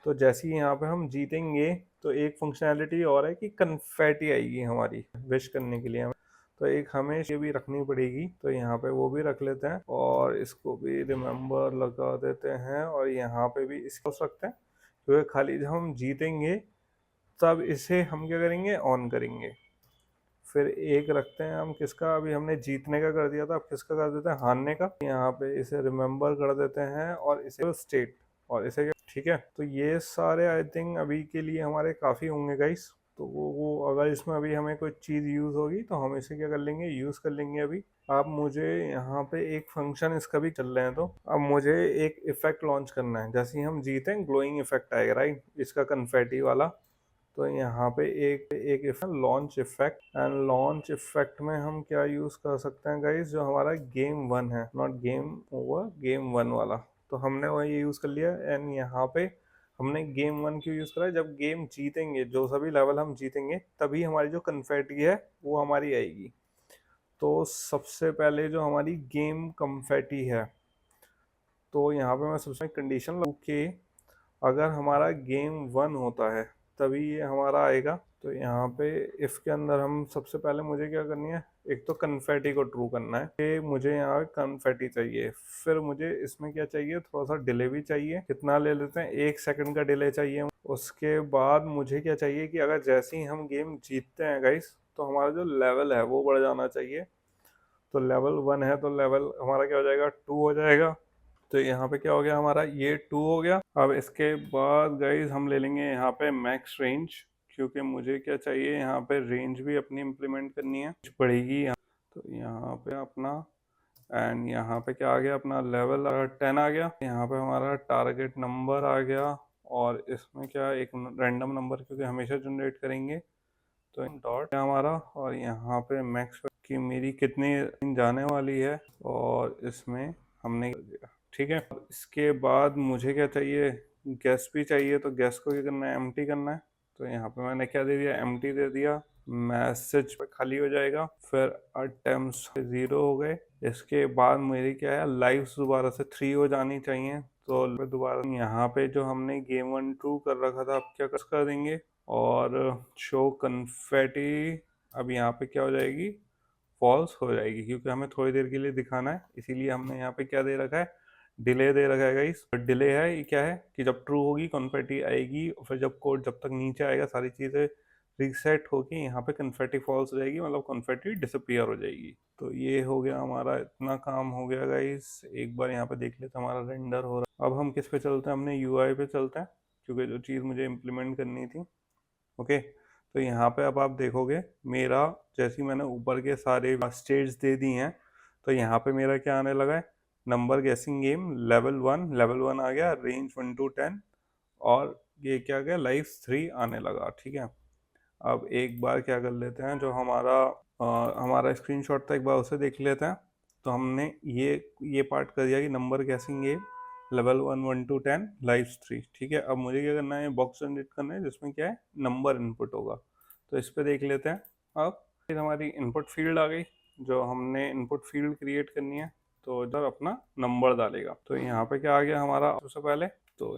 तो जैसे ही यहाँ पे हम जीतेंगे तो एक फंक्शनैलिटी और है कि कन्फेटी आएगी हमारी विश करने के लिए हमें। तो एक हमें ये भी रखनी पड़ेगी, तो यहाँ पे वो भी रख लेते हैं और इसको भी रिमेंबर लगा देते हैं। और यहाँ पे भी इसको रखते हैं, क्योंकि खाली जब हम जीतेंगे तब इसे हम क्या करेंगे, ऑन करेंगे। फिर एक रखते हैं हम किसका, अभी हमने जीतने का कर दिया था, अब किसका कर देते हैं, हारने का। यहाँ पे इसे रिमेंबर कर देते हैं और इसे स्टेट, और इसे ठीक है। तो ये सारे आई थिंक अभी के लिए हमारे काफ़ी होंगे गाइस। तो वो अगर इसमें अभी हमें कोई चीज़ यूज़ होगी तो हम इसे क्या कर लेंगे, यूज़ कर लेंगे अभी। अब मुझे यहाँ पे एक फंक्शन इसका भी चल रहे हैं, तो अब मुझे एक इफेक्ट लॉन्च करना है। जैसे ही हम जीते ग्लोइंग इफेक्ट आएगा, राइट, इसका कन्फेटी वाला। तो यहाँ पे एक launch effect, and launch effect में हम क्या यूज कर सकते हैं गाइस, जो हमारा गेम 1 है, नॉट गेम ओवर, गेम 1 वाला। तो हमने वही यूज कर लिया। एंड यहाँ पे हमने गेम 1 क्यों यूज करा है, जब गेम जीतेंगे, जो सभी लेवल हम जीतेंगे, तभी हमारी जो कन्फेटी है वो हमारी आएगी। तो सबसे पहले जो हमारी गेम कन्फेटी है, तो यहाँ पे मैं सबसे कंडीशन लगू कि अगर हमारा गेम 1 होता है तभी ये हमारा आएगा। तो यहाँ पे इफ के अंदर हम सबसे पहले मुझे क्या करनी है, एक तो कन्फेटी को ट्रू करना है कि मुझे यहाँ कन्फेटी चाहिए। फिर मुझे इसमें क्या चाहिए, थोड़ा सा डिले भी चाहिए। कितना ले लेते हैं, 1 सेकंड का डिले चाहिए। उसके बाद मुझे क्या चाहिए कि अगर जैसे ही हम गेम जीतते हैं गाइस, तो हमारा जो लेवल है वो बढ़ जाना चाहिए। तो लेवल 1 है तो लेवल हमारा क्या हो जाएगा, 2 हो जाएगा। तो यहाँ पे क्या हो गया हमारा, ये 2 हो गया। अब इसके बाद गाइज हम ले लेंगे यहाँ पे मैक्स रेंज, क्योंकि मुझे क्या चाहिए, यहाँ पे रेंज भी अपनी इम्प्लीमेंट करनी है, पड़ेगी यहाँ। तो यहाँ पे अपना एंड यहाँ पे क्या आ गया, अपना लेवल 10 आ गया। यहाँ पे हमारा टारगेट नंबर आ गया, और इसमें क्या एक रैंडम नंबर क्योंकि हमेशा जनरेट करेंगे, तो डॉट हमारा, और यहाँ पे मैक्स की मेरी कितनी जाने वाली है, और इसमें हमने कर दिया। ठीक है, इसके बाद मुझे क्या चाहिए, गैस भी चाहिए। तो गैस को क्या करना है, एम्प्टी करना है। तो यहाँ पे मैंने क्या दे दिया, एम्प्टी दे दिया। मैसेज पे खाली हो जाएगा, फिर अटेम्प्ट्स 0 हो गए। इसके बाद मेरी क्या है, लाइव्स दोबारा से 3 हो जानी चाहिए। तो दोबारा यहाँ पे जो हमने गेम 1 2 कर रखा था, अब क्या कर देंगे, और शो कन्फेटी अब यहाँ पे क्या हो जाएगी, फॉल्स हो जाएगी, क्योंकि हमें थोड़ी देर के लिए दिखाना है, इसीलिए हमने यहाँ पे क्या दे रखा है, डिले दे रखा है गाइस। डिले है, ये क्या है कि जब ट्रू होगी कन्फेटी आएगी, और फिर जब कोड जब तक नीचे आएगा सारी चीज़ें रीसेट होगी, यहाँ पे कन्फेटी फॉल्स हो जाएगी, मतलब कन्फेटी डिसअपियर हो जाएगी। तो ये हो गया हमारा, इतना काम हो गया गाइस। एक बार यहाँ पे देख लेते हैं हमारा रेंडर हो रहा है। अब हम किस पे चलते हैं, अपने यूआई पे चलते हैं, क्योंकि जो चीज़ मुझे इम्प्लीमेंट करनी थी। ओके, तो यहाँ पे अब आप देखोगे मेरा, जैसे ही मैंने ऊपर के सारे स्टेट्स दे दी हैं, तो यहाँ पे मेरा क्या आने लगा है, नंबर गेसिंग गेम लेवल 1 आ गया, रेंज 1 to 10, और ये क्या गया, लाइफ 3 आने लगा। ठीक है, अब एक बार क्या कर लेते हैं, जो हमारा स्क्रीनशॉट था, एक बार उसे देख लेते हैं। तो हमने ये पार्ट कर दिया कि नंबर गेसिंग गेम लेवल 1 to 10 लाइफ 3। ठीक है, अब मुझे क्या करना है, बॉक्स जनरेट करना है जिसमें क्या है, नंबर इनपुट होगा। तो इस पर देख लेते हैं। अब फिर हमारी इनपुट फील्ड आ गई, जो हमने इनपुट फील्ड क्रिएट करनी है, तो इधर अपना नंबर डालेगा। तो यहाँ पे क्या आ गया हमारा, सबसे पहले तो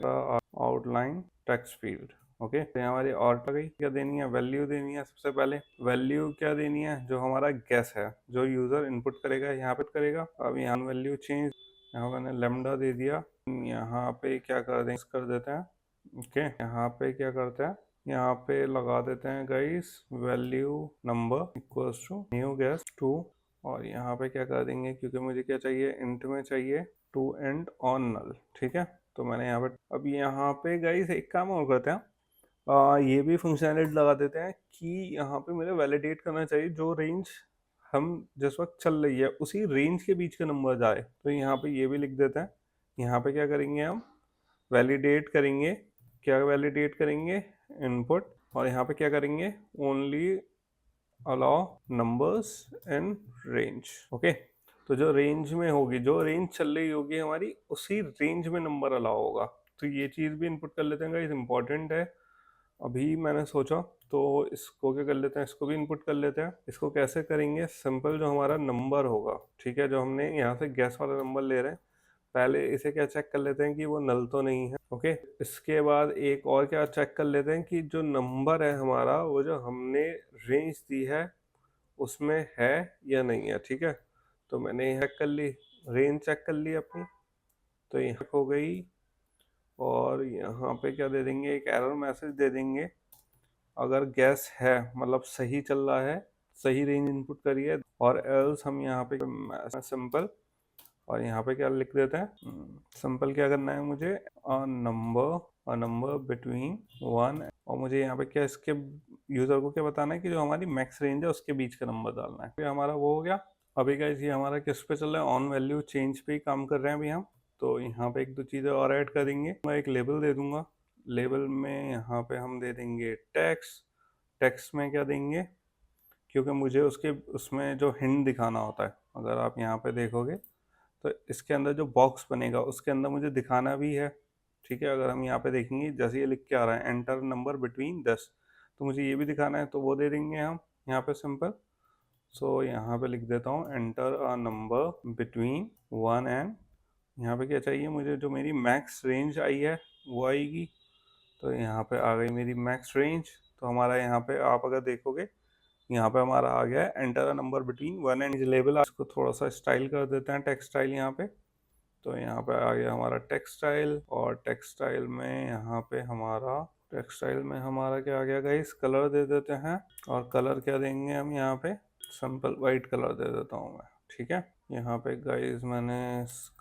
आउटलाइन टेक्स्ट फील्ड। ओके, तो हमारी और आ गई, क्या देनी है, वैल्यू देनी है। सबसे पहले वैल्यू क्या देनी है, जो हमारा गैस है, जो यूजर इनपुट करेगा यहाँ पे करेगा। अब यहाँ वैल्यू चेंज, यहाँ मैंने लेमडा दे दिया। यहाँ पे क्या कर देते हैं, ओके, यहाँ पे क्या करते हैं, यहाँ पे लगा देते हैं guys, value number equals to new guess 2, और यहाँ पे क्या कर देंगे, क्योंकि मुझे क्या चाहिए, इंट में चाहिए टू एंड ऑन नल। ठीक है, तो मैंने यहाँ पे, अब यहाँ पे गाइस एक काम और करते हैं, ये भी फंक्शनैलिटी लगा देते हैं कि यहाँ पे मेरे वैलिडेट करना चाहिए, जो रेंज हम जिस वक्त चल रही है उसी रेंज के बीच का नंबर जाए। तो यहाँ पे ये भी लिख देते हैं। यहाँ पे क्या करेंगे, हम वैलिडेट करेंगे, क्या वैलिडेट करेंगे, इनपुट, और यहाँ पे क्या करेंगे, only allow numbers in range. Okay, तो जो रेंज में होगी, जो रेंज चल रही होगी हमारी, उसी रेंज में नंबर अलाउ होगा। तो ये चीज़ भी इनपुट कर लेते हैं गाइस, इंपॉर्टेंट है। अभी मैंने सोचा तो इसको क्या कर लेते हैं, इसको भी इनपुट कर लेते हैं। इसको कैसे करेंगे, सिंपल, जो हमारा नंबर होगा, ठीक है, जो हमने यहाँ से गैस वाला नंबर ले रहे हैं, पहले इसे क्या चेक कर लेते हैं कि वो नल तो नहीं है। ओके, इसके बाद एक और क्या चेक कर लेते हैं कि जो नंबर है हमारा, वो जो हमने रेंज दी है उसमें है या नहीं है। ठीक है, तो मैंने यहाँ चेक कर ली, रेंज चेक कर ली अपनी, तो यहाँ हो गई। और यहाँ पे क्या दे देंगे, एक एरर मैसेज दे देंगे, अगर गैस है मतलब सही चल रहा है, सही रेंज इनपुट करिए, और एल्स हम यहाँ पे सिंपल, और यहाँ पे क्या लिख देते हैं, सिंपल क्या करना है मुझे, अ नंबर बिटवीन 1, और मुझे यहाँ पे क्या, इसके यूजर को क्या बताना है कि जो हमारी मैक्स रेंज है उसके बीच का नंबर डालना है। फिर हमारा वो हो गया। अभी गाइस ये हमारा किस पे चल रहा है, ऑन वैल्यू चेंज पे ही काम कर रहे हैं अभी हम। तो यहाँ पे एक दो चीज़ें और ऐड करेंगे, मैं एक लेबल दे दूंगा। लेबल में यहाँ पे हम दे देंगे टेक्स्ट। टेक्स्ट में क्या देंगे, क्योंकि मुझे उसके उसमें जो हिंट दिखाना होता है, अगर आप यहाँ पे देखोगे तो इसके अंदर जो बॉक्स बनेगा उसके अंदर मुझे दिखाना भी है। ठीक है, अगर हम यहाँ पे देखेंगे, जैसे ये लिख के आ रहा है एंटर नंबर बिटवीन 10, तो मुझे ये भी दिखाना है, तो वो दे देंगे हम यहाँ पे सिंपल। सो यहाँ पे लिख देता हूँ enter a number between 1 and, यहाँ पे क्या चाहिए मुझे, जो मेरी मैक्स रेंज आई है वो आएगी। तो यहाँ पे आ गई मेरी मैक्स रेंज। तो हमारा यहाँ पे आप अगर देखोगे, यहाँ पे हमारा आ गया है enter a number between 1 and label. इसको थोड़ा सा स्टाइल कर देते हैं, टेक्स्ट स्टाइल यहाँ पे। तो यहाँ पे आ गया हमारा टेक्स्ट स्टाइल, और टेक्स्ट स्टाइल में यहाँ पे हमारा टेक्सटाइल में हमारा क्या आ गया गाइस, कलर दे देते हैं। और कलर क्या देंगे हम यहाँ पे, सिंपल वाइट कलर दे देता हूँ मैं, ठीक है। यहाँ पे गाइस मैंने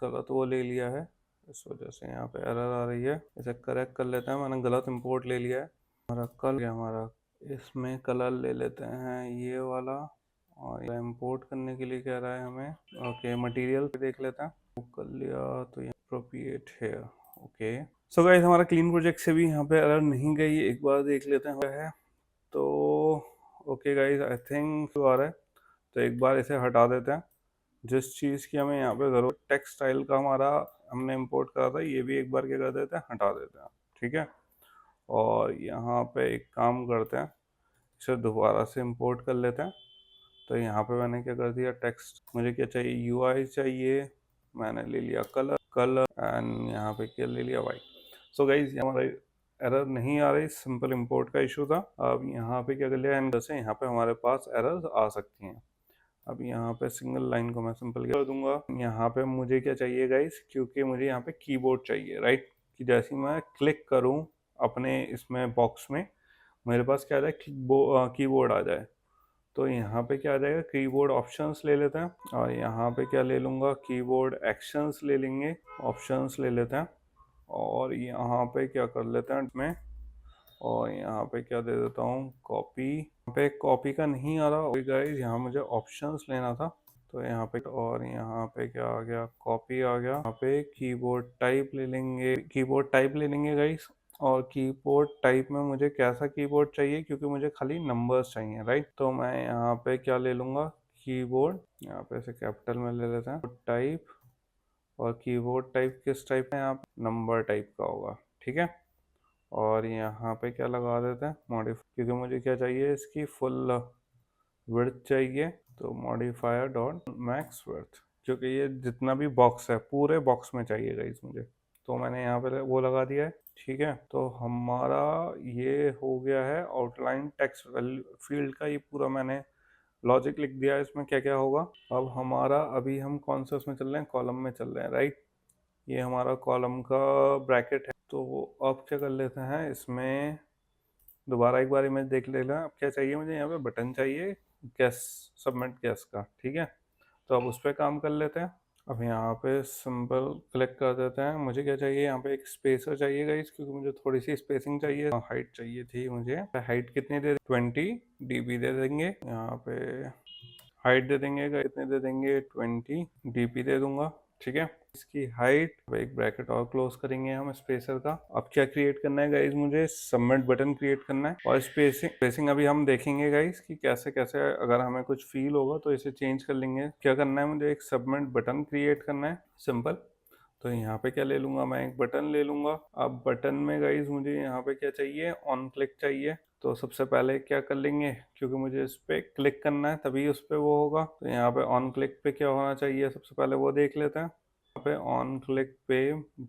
गलत वो ले लिया है, इस वजह से यहाँ पे एरर आ रही है। इसे करेक्ट कर लेते हैं, मैंने गलत इंपोर्ट ले लिया है। हमारा कलर हमारा इसमें कलर ले लेते हैं ये वाला, और इंपोर्ट करने के लिए कह रहा है हमें। ओके, मटेरियल पे देख लेते हैं, वो कर लिया तो ये अप्रोप्रिएट है। ओके, सो गाइस हमारा क्लीन प्रोजेक्ट से भी यहाँ पे एरर नहीं गई, एक बार देख लेते हैं। तो ओके गाइस, आई थिंक आ रहा है, तो एक बार इसे हटा देते हैं। जिस चीज़ की हमें यहाँ पे ज़रूरत, टेक्स्ट स्टाइल का हमारा हमने इंपोर्ट करा था, ये भी एक बार क्या कर देते हैं, हटा देते हैं, ठीक है। और यहाँ पे एक काम करते हैं, इसे दोबारा से इंपोर्ट कर लेते हैं। तो यहाँ पे मैंने क्या कर दिया, टेक्स्ट मुझे क्या चाहिए, यूआई चाहिए, मैंने ले लिया कलर एंड यहाँ पे क्या ले लिया, वाइट। सो गाइज हमारा एरर नहीं आ रही, सिंपल इंपोर्ट का इशू था। अब यहाँ पे क्या कर लिया, एंड से यहाँ पे हमारे पास एरर्स आ सकती हैं। अब यहाँ पे सिंगल लाइन को मैं सिंपल कर दूंगा। यहाँ पे मुझे क्या चाहिए गाइस, क्योंकि मुझे यहाँ पे कीबोर्ड चाहिए, राइट। कि जैसे मैं क्लिक करूँ अपने इसमें बॉक्स में, मेरे पास क्या आ जाए, कीबोर्ड आ जाए। तो यहाँ पे क्या आ जाएगा, कीबोर्ड ऑप्शंस ले लेते हैं, और यहाँ पे क्या ले लूँगा, कीबोर्ड एक्शंस ले लेंगे, ऑप्शंस ले लेते हैं। और यहाँ पे क्या कर लेते हैं मैं, और यहाँ पे क्या दे देता हूँ, कॉपी। यहाँ पे कॉपी का नहीं आ रहा गाइस, यहाँ मुझे ऑप्शंस लेना था, तो यहाँ पे, और यहाँ पे क्या आ गया, कॉपी आ गया। यहाँ पे कीबोर्ड टाइप ले लेंगे गाइस। और कीबोर्ड टाइप में मुझे कैसा कीबोर्ड चाहिए, क्योंकि मुझे खाली नंबर्स चाहिए, राइट। तो मैं यहाँ पे क्या ले लूँगा, कीबोर्ड, यहाँ पे से कैपिटल में ले लेते हैं, टाइप। और कीबोर्ड टाइप किस टाइप है, यहाँ नंबर टाइप का होगा, ठीक है। और यहाँ पे क्या लगा देते हैं, मॉडिफाई, क्योंकि मुझे क्या चाहिए, इसकी फुल विड्थ चाहिए, तो मॉडिफायर डॉट मैक्स विड्थ, क्योंकि ये जितना भी बॉक्स है पूरे बॉक्स में चाहिएगा इस मुझे, तो मैंने यहाँ पे वो लगा दिया है, ठीक है। तो हमारा ये हो गया है आउटलाइन टेक्स्ट फील्ड का, ये पूरा मैंने लॉजिक लिख दिया है, इसमें क्या क्या होगा। अब हमारा अभी हम कौन से उसमें चल रहे हैं, कॉलम में चल रहे हैं, राइट। ये हमारा कॉलम का ब्रैकेट है। तो अब क्या कर लेते हैं, इसमें दोबारा एक बार इमेज देख लेना। अब क्या चाहिए मुझे, यहाँ पे बटन चाहिए गैस, सबमिट गैस का, ठीक है। तो अब उस पर काम कर लेते हैं। अब यहाँ पे सिंपल क्लिक कर देते हैं। मुझे क्या चाहिए, यहाँ पे एक स्पेसर चाहिए गाइस, क्योंकि मुझे थोड़ी सी स्पेसिंग चाहिए। हाइट चाहिए थी मुझे, हाइट कितनी दे, 20 dB दे देंगे। यहाँ पे हाइट दे देंगे, कितने दे देंगे, 20 dB दे दूंगा, ठीक है। इसकी हाइट, एक ब्रैकेट और क्लोज करेंगे हम स्पेसर का। अब क्या क्रिएट करना है गाइज, मुझे सबमिट बटन क्रिएट करना है। और स्पेसिंग अभी हम देखेंगे गाइज कि कैसे कैसे, अगर हमें कुछ फील होगा तो इसे चेंज कर लेंगे। क्या करना है, मुझे एक सबमिट बटन क्रिएट करना है, सिंपल। तो यहाँ पे क्या ले लूंगा, मैं एक बटन ले लूंगा। अब बटन में गाइज मुझे यहाँ पे क्या चाहिए, ऑन क्लिक चाहिए। तो सबसे पहले क्या कर लेंगे, क्योंकि मुझे इस पर क्लिक करना है तभी उस पर वो होगा। तो यहाँ पे ऑन क्लिक पे क्या होना चाहिए, सबसे पहले वो देख लेते हैं। यहाँ पे ऑन क्लिक पे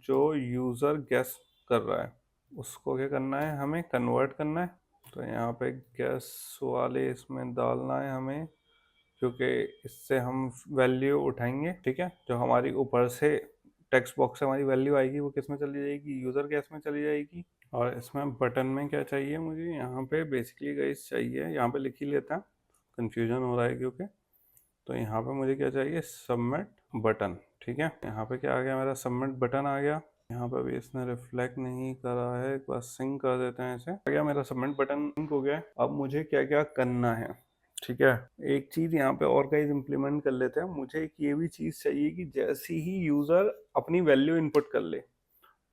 जो यूज़र गेस कर रहा है उसको क्या करना है, हमें कन्वर्ट करना है। तो यहाँ पे गेस वाले इसमें डालना है हमें, क्योंकि इससे हम वैल्यू उठाएंगे, ठीक है। जो हमारी ऊपर से टेक्स्ट बॉक्स से हमारी वैल्यू आएगी वो किस में चली जाएगी, यूज़र गैस में चली जाएगी। और इसमें बटन में क्या चाहिए मुझे, यहाँ पे बेसिकली गाइस चाहिए, यहाँ पे लिख ही लेता है, कंफ्यूजन हो रहा है क्योंकि। तो यहाँ पे मुझे क्या चाहिए, सबमिट बटन, ठीक है। यहाँ पे क्या आ गया, मेरा सबमिट बटन आ गया। यहाँ पे भी इसने रिफ्लेक्ट नहीं करा है, एक बार सिंक कर देते हैं इसे। आ गया मेरा सबमिट बटन, सिंक हो गया। अब मुझे क्या क्या करना है, ठीक है। एक चीज़ यहाँ पे और गाइस इम्प्लीमेंट कर लेते हैं। मुझे एक ये भी चीज़ चाहिए कि जैसे ही यूज़र अपनी वैल्यू इनपुट कर ले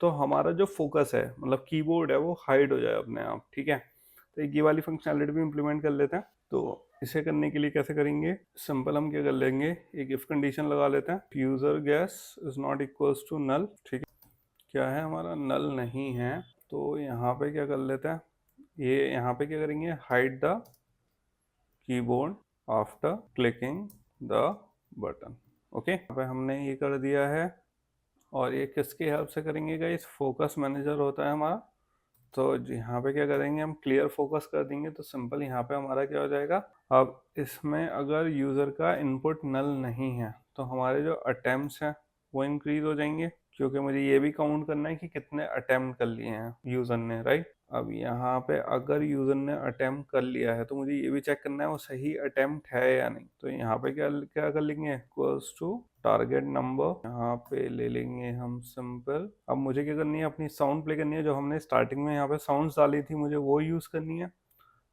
तो हमारा जो फोकस है, मतलब कीबोर्ड है, वो हाइड हो जाए अपने आप, ठीक है। तो एक ये वाली फंक्शनैलिटी भी इम्प्लीमेंट कर लेते हैं। तो इसे करने के लिए कैसे करेंगे, सिंपल हम क्या कर लेंगे, एक इफ कंडीशन लगा लेते हैं, user guess is not equals to null, ठीक है। क्या है हमारा, नल नहीं है। तो यहाँ पे क्या कर लेते हैं, ये यहाँ पे क्या करेंगे, hide the keyboard after clicking the button, okay. यहाँ पे हमने ये कर दिया है। और ये किसकी हेल्प से करेंगे गाइस, फोकस मैनेजर होता है हमारा। तो यहाँ पे क्या करेंगे, हम क्लियर फोकस कर देंगे। तो सिंपल यहाँ पे हमारा क्या हो जाएगा, अब इसमें अगर यूज़र का इनपुट नल नहीं है तो हमारे जो अटेम्प्ट्स हैं वो इंक्रीज हो जाएंगे, क्योंकि मुझे ये भी काउंट करना है कि कितने अटेम्प्ट कर लिए हैं यूजर ने, राइट। अब यहाँ पे अगर यूजर ने अटेम्प्ट कर लिया है तो मुझे ये भी चेक करना है वो सही अटेम्प्ट है या नहीं। तो यहाँ पे क्या क्या कर लेंगे, इक्वल्स टू टारगेट नंबर, यहाँ पे ले लेंगे हम सिंपल। अब मुझे क्या करनी है, अपनी साउंड प्ले करनी है, जो हमने स्टार्टिंग में यहाँ पे साउंड डाली थी मुझे वो यूज करनी है।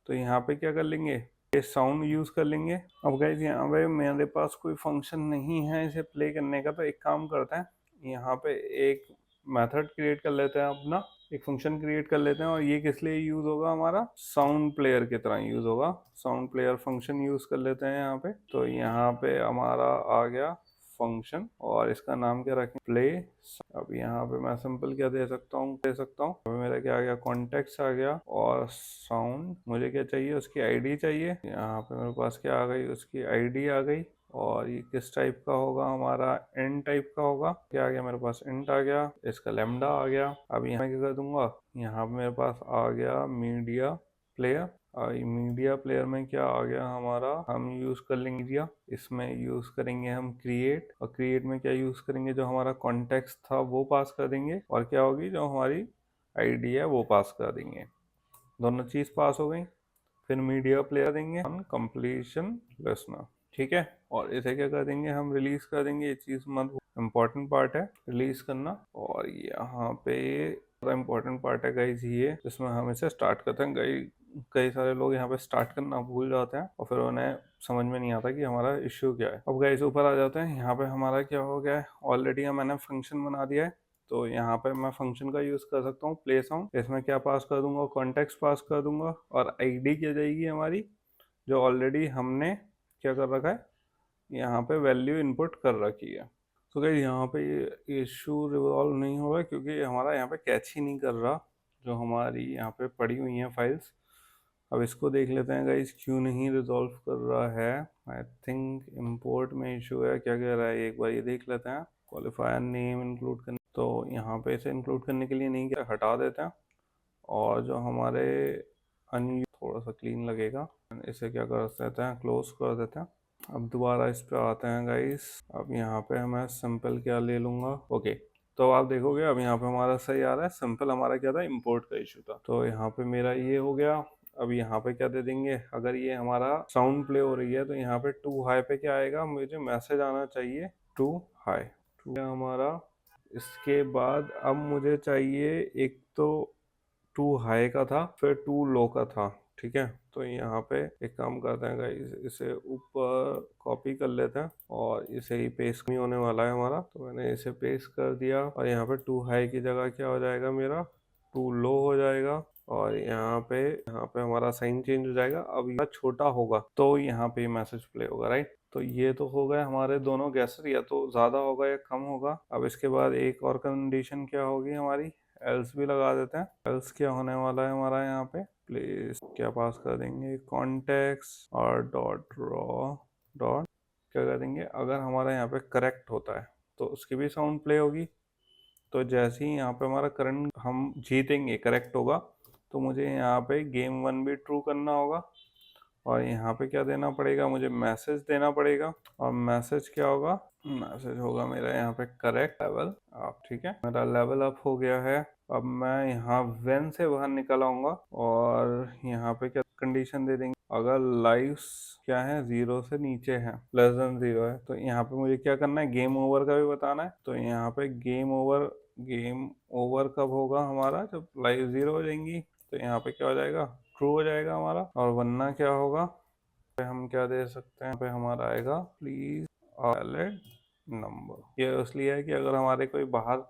तो यहाँ पे क्या कर लेंगे, ये साउंड यूज कर लेंगे। अब गाइस यहाँ पे मेरे पास कोई फंक्शन नहीं है इसे प्ले करने का, तो एक काम करते हैं, यहाँ पे एक मेथड क्रिएट कर लेते हैं, अपना एक फंक्शन क्रिएट कर लेते हैं। और ये किस लिए यूज होगा, हमारा साउंड प्लेयर की तरह यूज होगा। साउंड प्लेयर फंक्शन यूज कर लेते हैं यहाँ पे। तो यहाँ पे हमारा आ गया फंक्शन, और इसका नाम क्या रखें, प्ले। अब यहाँ पे मैं सिंपल क्या दे सकता हूँ, अभी मेरा क्या आ गया, कॉन्टेक्स्ट आ गया, और साउंड मुझे क्या चाहिए, उसकी आईडी चाहिए। यहाँ पे मेरे पास क्या आ गई, उसकी आईडी आ गई। और ये किस टाइप का होगा, हमारा इंट टाइप का होगा। क्या आ गया मेरे पास, इंट आ गया, इसका लैम्डा आ गया। अब यहाँ क्या कर दूंगा, यहाँ पे मेरे पास आ गया मीडिया प्लेयर। मीडिया प्लेयर में क्या आ गया हमारा, हम यूज कर लेंगे मीडिया, इसमें यूज करेंगे हम क्रिएट। और क्रिएट में क्या यूज करेंगे, जो हमारा कॉन्टेक्स्ट था वो पास कर देंगे, और क्या होगी, जो हमारी आईडी है वो पास कर देंगे। दोनों चीज पास हो गई। फिर मीडिया प्लेयर देंगे हम कंप्लीशन लिसनर, ठीक है। और इसे क्या कर देंगे, हम रिलीज कर देंगे। ये चीज मत, इम्पोर्टेंट पार्ट है रिलीज करना। और यहाँ पे इम्पोर्टेंट पार्ट है गाइज ये, जिसमें हम इसे स्टार्ट करते हैं। कई सारे लोग यहाँ पे स्टार्ट करना भूल जाते हैं, और फिर उन्हें समझ में नहीं आता कि हमारा इश्यू क्या है। अब गाइज ऊपर आ जाते हैं, यहाँ पे हमारा क्या हो गया है, ऑलरेडी मैंने फंक्शन बना दिया है। तो यहाँ पे मैं फंक्शन का यूज कर सकता हूँ, प्ले साउंड। इसमें क्या पास कर दूंगा, कॉन्टेक्स्ट पास कर दूंगा, और आईडी क्या जाएगी हमारी, जो ऑलरेडी हमने क्या कर रखा है, यहाँ पे वैल्यू इनपुट कर रखी है। तो गाइस यहाँ पे ये इशू रिजॉल्व नहीं होगा, क्योंकि हमारा यहाँ पे कैच ही नहीं कर रहा जो हमारी यहाँ पे पड़ी हुई हैं फाइल्स। अब इसको देख लेते हैं गाइस, क्यों नहीं रिजॉल्व कर रहा है। आई थिंक इंपोर्ट में इशू है, क्या कह रहा है एक बार ये देख लेते हैं। क्वालिफायर नेम इंक्लूड करने, तो यहाँ पे इसे इंक्लूड करने के लिए नहीं किया, हटा देते हैं। और जो हमारे थोड़ा सा क्लीन लगेगा, इसे क्या कर देते हैं, क्लोज कर देते हैं। अब दोबारा इस पे आते हैं गाइस। अब यहाँ पे मैं सिंपल क्या ले लूँगा, ओके। तो आप देखोगे अब यहाँ पे हमारा सही आ रहा है। सिंपल हमारा क्या था, इंपोर्ट का इशू था। तो यहाँ पे मेरा ये हो गया। अब यहाँ पे क्या दे देंगे, अगर ये हमारा साउंड प्ले हो रही है तो यहाँ पे टू हाई पे क्या आएगा, मुझे मैसेज आना चाहिए टू हाई, टू हमारा। इसके बाद अब मुझे चाहिए, एक तो टू हाई का था, फिर टू लो का था, ठीक है। तो यहाँ पे एक काम करते हैं गाइस, इसे ऊपर कॉपी कर लेते हैं, और इसे ही पेस्ट नहीं होने वाला है हमारा। तो मैंने इसे पेस्ट कर दिया, और यहाँ पे टू हाई की जगह क्या हो जाएगा, मेरा टू लो हो जाएगा। और यहाँ पे हमारा साइन चेंज हो जाएगा। अब यह छोटा होगा तो यहाँ पे मैसेज प्ले होगा, राइट। तो ये तो हो गए हमारे दोनों गैसेस, या तो ज़्यादा होगा या कम होगा। अब इसके बाद एक और कंडीशन क्या होगी हमारी, एल्स भी लगा देते हैं। एल्स क्या होने वाला है हमारा, यहाँ पे प्लेस क्या पास कर देंगे, कॉन्टेक्स्ट और डॉट रॉ डॉट क्या कर देंगे, अगर हमारा यहाँ पे करेक्ट होता है तो उसकी भी साउंड प्ले होगी। तो जैसे ही यहाँ पे हमारा करंट हम जीतेंगे, करेक्ट होगा, तो मुझे यहाँ पे गेम 1 भी ट्रू करना होगा। और यहाँ पे क्या देना पड़ेगा, मुझे मैसेज देना पड़ेगा। और मैसेज क्या होगा, मैसेज होगा मेरा यहाँ पे करेक्ट लेवल अप, ठीक है। मेरा लेवल अप हो गया है। अब मैं यहाँ वेन से बाहर निकल आऊंगा, और यहाँ पे क्या कंडीशन दे देंगे, अगर लाइव्स क्या है, 0 से नीचे है, लेस देन 0 है, तो यहाँ पे मुझे क्या करना है, गेम ओवर का भी बताना है। तो यहाँ पे गेम ओवर कब होगा हमारा, जब लाइव 0 हो जाएंगी। तो यहाँ पे क्या हो जाएगा, ट्रू हो जाएगा हमारा। और वरना क्या होगा, पे हम क्या दे सकते हैं, पे हमारा आएगा प्लीज वैलिड नंबर। ये इसलिए है कि अगर हमारे कोई बाहर,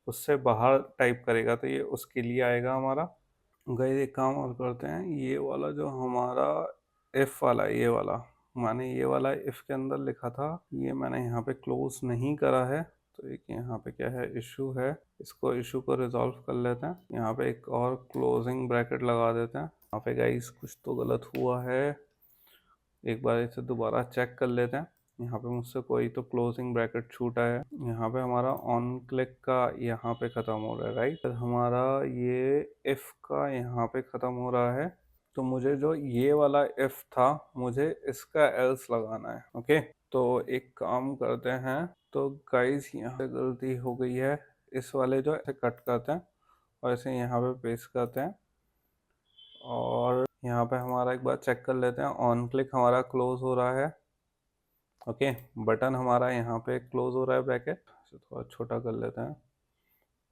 उससे बाहर टाइप करेगा तो ये उसके लिए आएगा हमारा। गाइस एक काम और करते हैं, ये वाला जो हमारा इफ वाला, ये वाला मैंने ये वाला इफ के अंदर लिखा था, ये मैंने यहाँ पे क्लोज नहीं करा है। तो एक यहाँ पे क्या है, इशू है, इसको इशू को रिजॉल्व कर लेते हैं। यहाँ पे एक और क्लोजिंग ब्रैकेट लगा देते हैं। यहाँ पे गाइस कुछ तो गलत हुआ है, एक बार इसे दोबारा चेक कर लेते हैं। यहाँ पे मुझसे कोई तो क्लोजिंग ब्रैकेट छूटा है। यहाँ पे हमारा ऑन क्लिक का यहाँ पे ख़त्म हो रहा है, राइट। हमारा ये इफ़ का यहाँ पे ख़त्म हो रहा है। तो मुझे जो ये वाला इफ़ था, मुझे इसका एल्स लगाना है, ओके। तो एक काम करते हैं, तो गाइस यहाँ पे गलती हो गई है, इस वाले जो ऐसे कट करते हैं और इसे यहाँ पे पेस्ट करते हैं। और यहाँ पे हमारा एक बार चेक कर लेते हैं, ऑन क्लिक हमारा क्लोज हो रहा है। ओके, बटन हमारा यहाँ पे क्लोज हो रहा है ब्रैकेट। थोड़ा छोटा कर लेते हैं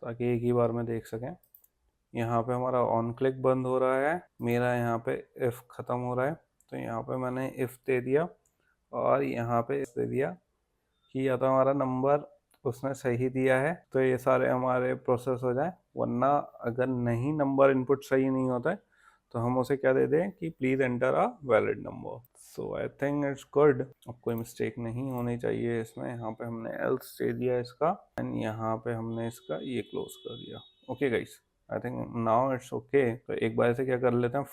ताकि एक ही बार में देख सकें। यहाँ पे हमारा ऑन क्लिक बंद हो रहा है, मेरा यहाँ पे इफ़ ख़त्म हो रहा है। तो यहाँ पे मैंने इफ़ दे दिया और यहाँ पे इफ दे दिया कि या तो हमारा नंबर उसने सही दिया है तो ये सारे हमारे प्रोसेस हो जाए, वरना अगर नहीं नंबर इनपुट सही नहीं होता है तो हम उसे क्या दे दें कि please enter a valid number. So I think it's good. अब कोई मिस्टेक नहीं होनी चाहिए इसमें। यहाँ पे हमने एल्स दे दिया इसका एंड यहाँ पे हमने इसका ये क्लोज कर दिया। Okay guys, I think now it's okay. तो एक बार से क्या कर लेते हैं,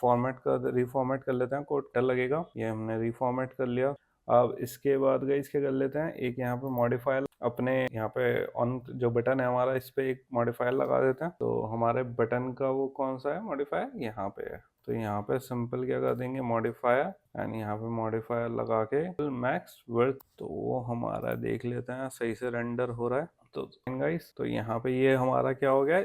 रिफॉर्मेट कर लेते हैं, कोड डर लगेगा। ये हमने रिफॉर्मेट कर लिया। अब इसके बाद गाइस क्या कर लेते हैं, एक यहाँ पे मॉडिफायर अपने यहाँ पे ऑन जो बटन है हमारा, इस पे एक मॉडिफायर लगा देते हैं। तो हमारे बटन का वो कौन सा है मॉडिफायर, यहाँ पे है। तो यहाँ पे सिंपल क्या कर देंगे मॉडिफायर एंड यहाँ पे मॉडिफायर लगा के मैक्स विड्थ। तो वो हमारा देख लेते हैं सही से रेंडर हो रहा है। तो गाइस, तो यहाँ पे ये हमारा क्या हो गया,